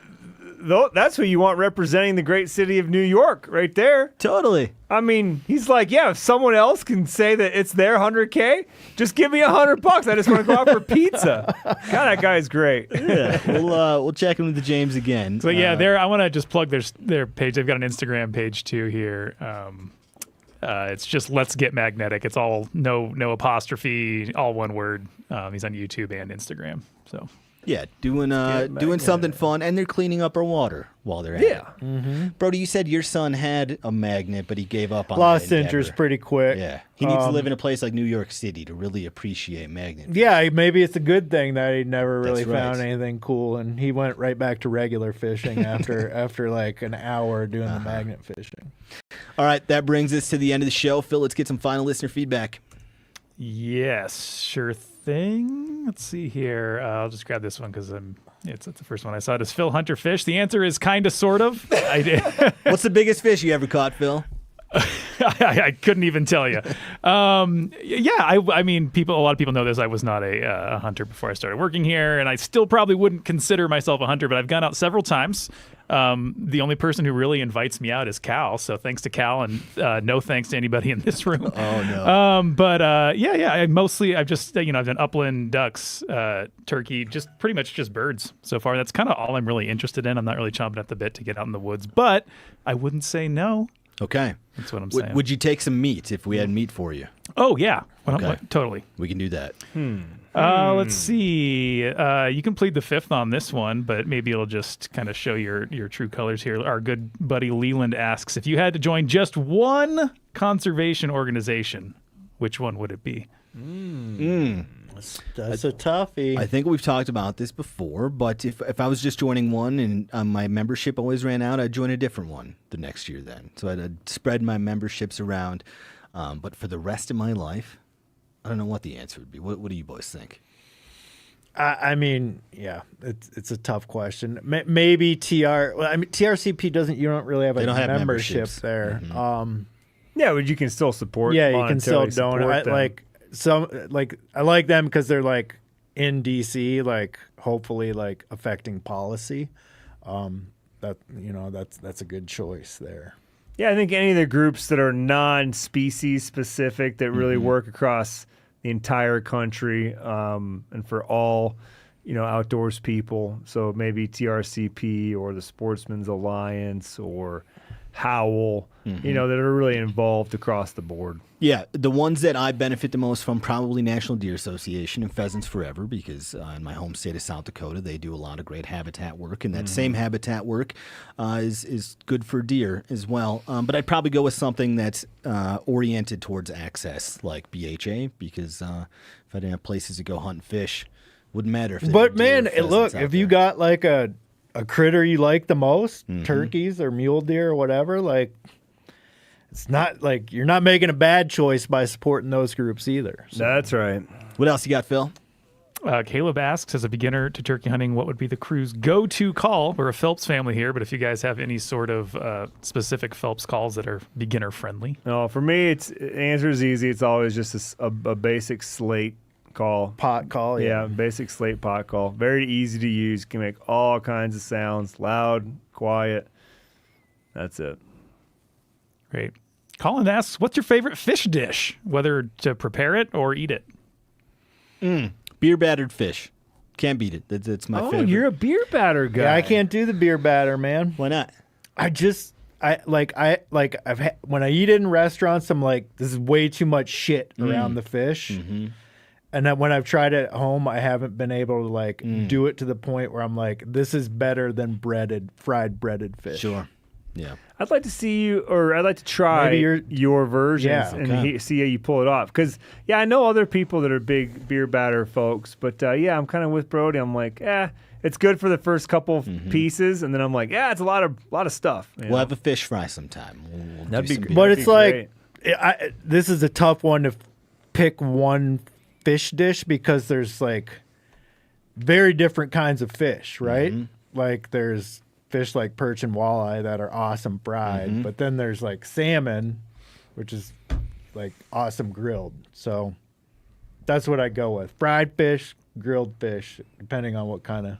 that's who you want representing the great city of New York, right there. Totally. I mean, he's like, yeah, if someone else can say that it's their 100K, just give me $100. I just want to go out for pizza. God, that guy's great. Yeah. We'll check in with the James again. So yeah, I want to just plug their page. They've got an Instagram page too here. It's just Let's Get Magnetic. It's all no apostrophe, all one word. He's on YouTube and Instagram. So Yeah, doing something fun, and they're cleaning up our water while they're at Yeah. it. Brody, you said your son had a magnet, but he gave up on Lost that interest endeavor. pretty quick. Yeah, he needs to live in a place like New York City to really appreciate magnet. Yeah, maybe it's a good thing that he never really That's right. found anything cool, and he went right back to regular fishing after like an hour doing the magnet fishing. All right, that brings us to the end of the show. Phil, let's get some final listener feedback. yes, sure thing. Let's see here. I'll just grab this one because it's the first one I saw. Does Phil Hunter fish? The answer is kind of, sort of. I did. What's the biggest fish you ever caught, Phil? I couldn't even tell you. I mean, a lot of people know this. I was not a hunter before I started working here, and I still probably wouldn't consider myself a hunter, but I've gone out several times. The only person who really invites me out is Cal, so thanks to Cal, and no thanks to anybody in this room. Oh, no. I've just, I've done upland, ducks, turkey, just pretty much just birds so far. That's kind of all I'm really interested in. I'm not really chomping at the bit to get out in the woods, but I wouldn't say no. Okay. That's what I'm saying. Would you take some meat if we had meat for you? Oh, yeah. Okay. Totally. We can do that. Let's see. You can plead the fifth on this one, but maybe it'll just kind of show your true colors here. Our good buddy Leland asks, if you had to join just one conservation organization, which one would it be? That's a toughie. I think we've talked about this before, but if I was just joining one and my membership always ran out, I'd join a different one the next year then. So I'd spread my memberships around. But for the rest of my life, I don't know what the answer would be. What do you boys think? I mean, yeah, it's a tough question. Maybe TRCP doesn't. You don't really have a membership there. Mm-hmm. Yeah, but you can still support. Yeah, you can still donate. I like them because they're like in DC, like hopefully like affecting policy. That's a good choice there. Yeah, I think any of the groups that are non-species specific that really work across the entire country and for all, outdoors people. So maybe TRCP or the Sportsman's Alliance or Howl, that are really involved across the board. Yeah, the ones that I benefit the most from, probably National Deer Association and Pheasants Forever, because in my home state of South Dakota, they do a lot of great habitat work, and that same habitat work is good for deer as well. But I'd probably go with something that's oriented towards access, like BHA, because if I didn't have places to go hunt and fish, wouldn't matter if they But had deer man, or pheasants look, out if you there. got like a critter you like the most, turkeys or mule deer or whatever, like it's not like you're not making a bad choice by supporting those groups either. So. That's right. What else you got, Phil? Caleb asks, as a beginner to turkey hunting, what would be the crew's go-to call? We're a Phelps family here, but if you guys have any sort of specific Phelps calls that are beginner-friendly. No, for me, the answer is easy. It's always just a basic slate call. Pot call, yeah. Basic slate pot call. Very easy to use. Can make all kinds of sounds, loud, quiet. That's it. Great. Colin asks, what's your favorite fish dish, whether to prepare it or eat it? Beer battered fish. Can't beat it. That's my favorite. Oh, you're a beer batter guy. Yeah, I can't do the beer batter, man. Why not? When I eat it in restaurants, I'm like, this is way too much shit around the fish. And then when I've tried it at home, I haven't been able to do it to the point where I'm like, this is better than fried breaded fish. Sure. Yeah. I'd like to see you, or I'd like to try your versions and see how you pull it off. Because, I know other people that are big beer batter folks, but I'm kind of with Brody. I'm like, it's good for the first couple of pieces, and then I'm like, it's a lot of stuff. We'll have a fish fry sometime. That'd be great. But it's like, this is a tough one to pick one fish dish because there's like very different kinds of fish, right? Like there's fish like perch and walleye that are awesome fried, but then there's like salmon, which is like awesome grilled. So that's what I go with. Fried fish, grilled fish, depending on what kind of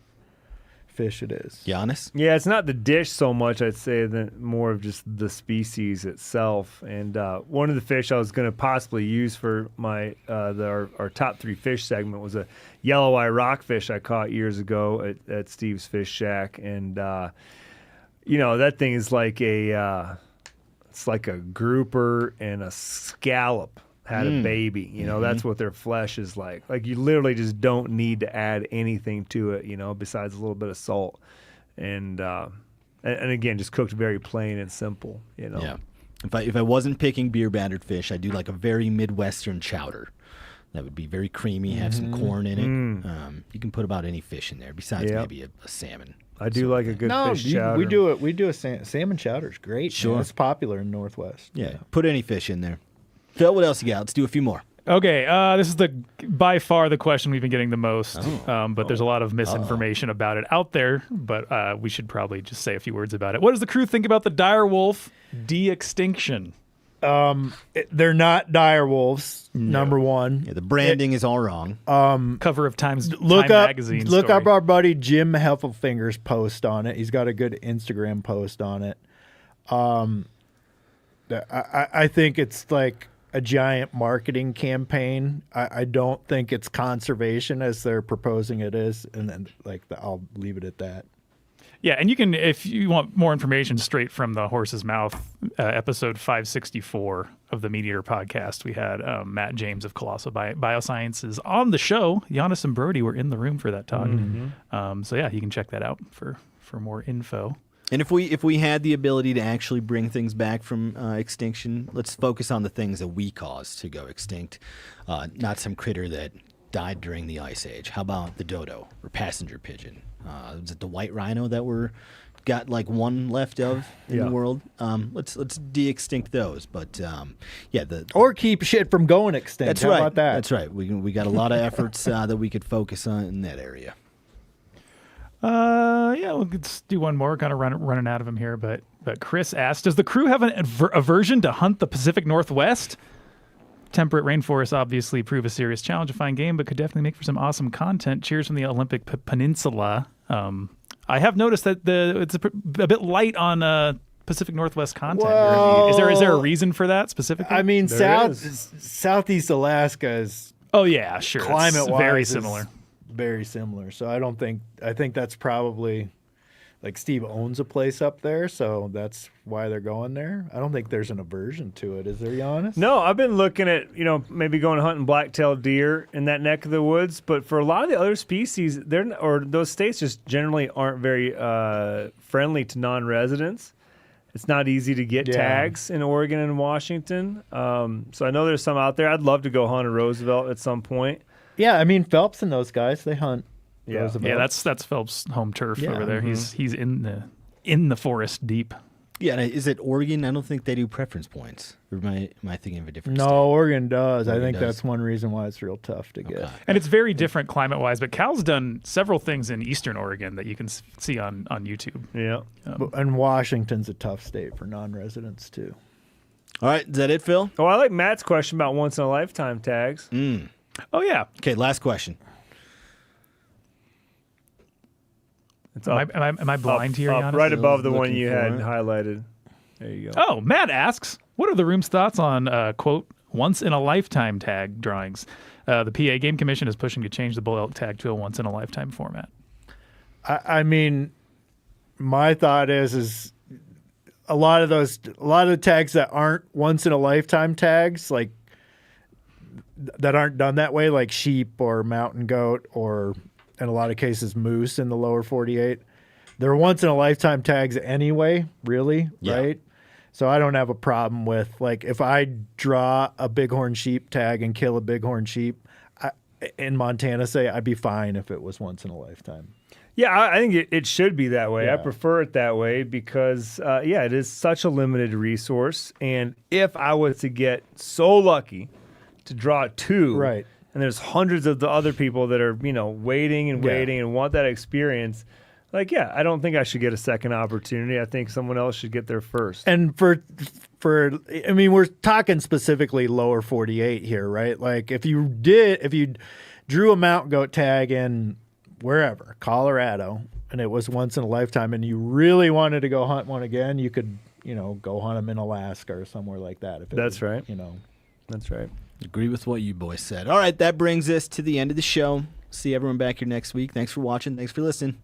fish it is. Janis? Yeah, it's not the dish so much, I'd say, than more of just the species itself. And one of the fish I was going to possibly use for my our top 3 fish segment was a yellow eye rockfish I caught years ago at Steve's Fish Shack. And, that thing is like it's like a grouper and a scallop had a baby. That's what their flesh is like. Like you literally just don't need to add anything to it, besides a little bit of salt. And again, just cooked very plain and simple, Yeah. If I wasn't picking beer battered fish, I do like a very Midwestern chowder. That would be very creamy, have some corn in it. You can put about any fish in there, besides maybe a salmon. I do like a good fish chowder. We do a salmon chowder. It's great. Sure. Man. It's popular in Northwest. Yeah. Put any fish in there. Phil, what else you got? Let's do a few more. Okay, this is by far the question we've been getting the most, but there's a lot of misinformation about it out there, but we should probably just say a few words about it. What does the crew think about the dire wolf de-extinction? They're not dire wolves. Number one. Yeah, the branding is all wrong. Cover of Time Look magazine. up our buddy Jim Heffelfinger's post on it. He's got a good Instagram post on it. I think it's like a giant marketing campaign. I don't think it's conservation as they're proposing it is, and then I'll leave it at that. Yeah, and you can, if you want more information straight from the horse's mouth, episode 564 of the MeatEater podcast, we had Matt James of Colossal Biosciences on the show. Janis and Brody were in the room for that talk. So yeah, you can check that out for more info. And if we had the ability to actually bring things back from extinction, let's focus on the things that we caused to go extinct, not some critter that died during the Ice Age. How about the dodo or passenger pigeon? Was it the white rhino that got like one left of in the world? Let's de-extinct those. But or keep shit from going extinct. That's How right. about that? That's right. We got a lot of efforts that we could focus on in that area. Let's do one more. Kind of running out of them here, but Chris asked, does the crew have an aversion to hunt the Pacific Northwest? Temperate rainforests obviously prove a serious challenge to find game, but could definitely make for some awesome content. Cheers from the Olympic Peninsula. I have noticed that it's a bit light on Pacific Northwest content. Whoa. Is there a reason for that specifically? I mean, Southeast Alaska is sure. Climate-wise, very similar. Very similar. So I think that's probably like Steve owns a place up there, so that's why they're going there. I don't think there's an aversion to it. Is there, Janis? No, I've been looking at, maybe going hunting black-tailed deer in that neck of the woods, but for a lot of the other species, those states just generally aren't very friendly to non-residents. It's not easy to get tags in Oregon and Washington. So I know there's some out there. I'd love to go hunt a Roosevelt at some point. Yeah, I mean, Phelps and those guys, they hunt Roosevelt. Yeah, that's Phelps' home turf over there. He's in the forest deep. Yeah, and is it Oregon? I don't think they do preference points. Or am I thinking of a different state? No, Oregon does. Oregon I think does. that's one reason why it's real tough to get. And it's very different climate-wise, but Cal's done several things in eastern Oregon that you can see on YouTube. Yeah. And Washington's a tough state for non-residents, too. All right, is that it, Phil? Oh, I like Matt's question about once-in-a-lifetime tags. Oh, yeah. Okay, last question. Am I blind here, Janis? Right above the one you had highlighted. There you go. Oh, Matt asks, what are the room's thoughts on, quote, once-in-a-lifetime tag drawings? The PA Game Commission is pushing to change the bull elk tag to a once-in-a-lifetime format. I mean, my thought is a lot of the tags that aren't once-in-a-lifetime tags, like that aren't done that way, like sheep or mountain goat or in a lot of cases moose in the lower 48, they're once-in-a-lifetime tags anyway, really, right? So I don't have a problem with, like, if I draw a bighorn sheep tag and kill a bighorn sheep in Montana, say, I'd be fine if it was once-in-a-lifetime. Yeah, I think it should be that way. Yeah. I prefer it that way because, it is such a limited resource. And if I was to get so lucky to draw two, right, and there's hundreds of the other people that are, waiting and want that experience, I don't think I should get a second opportunity. I think someone else should get there first. And I mean, we're talking specifically lower 48 here, right? Like if you drew a mountain goat tag in wherever, Colorado, and it was once in a lifetime, and you really wanted to go hunt one again, you could, go hunt them in Alaska or somewhere like that. That's right. That's right. Agree with what you boys said. All right, that brings us to the end of the show. See everyone back here next week. Thanks for watching. Thanks for listening.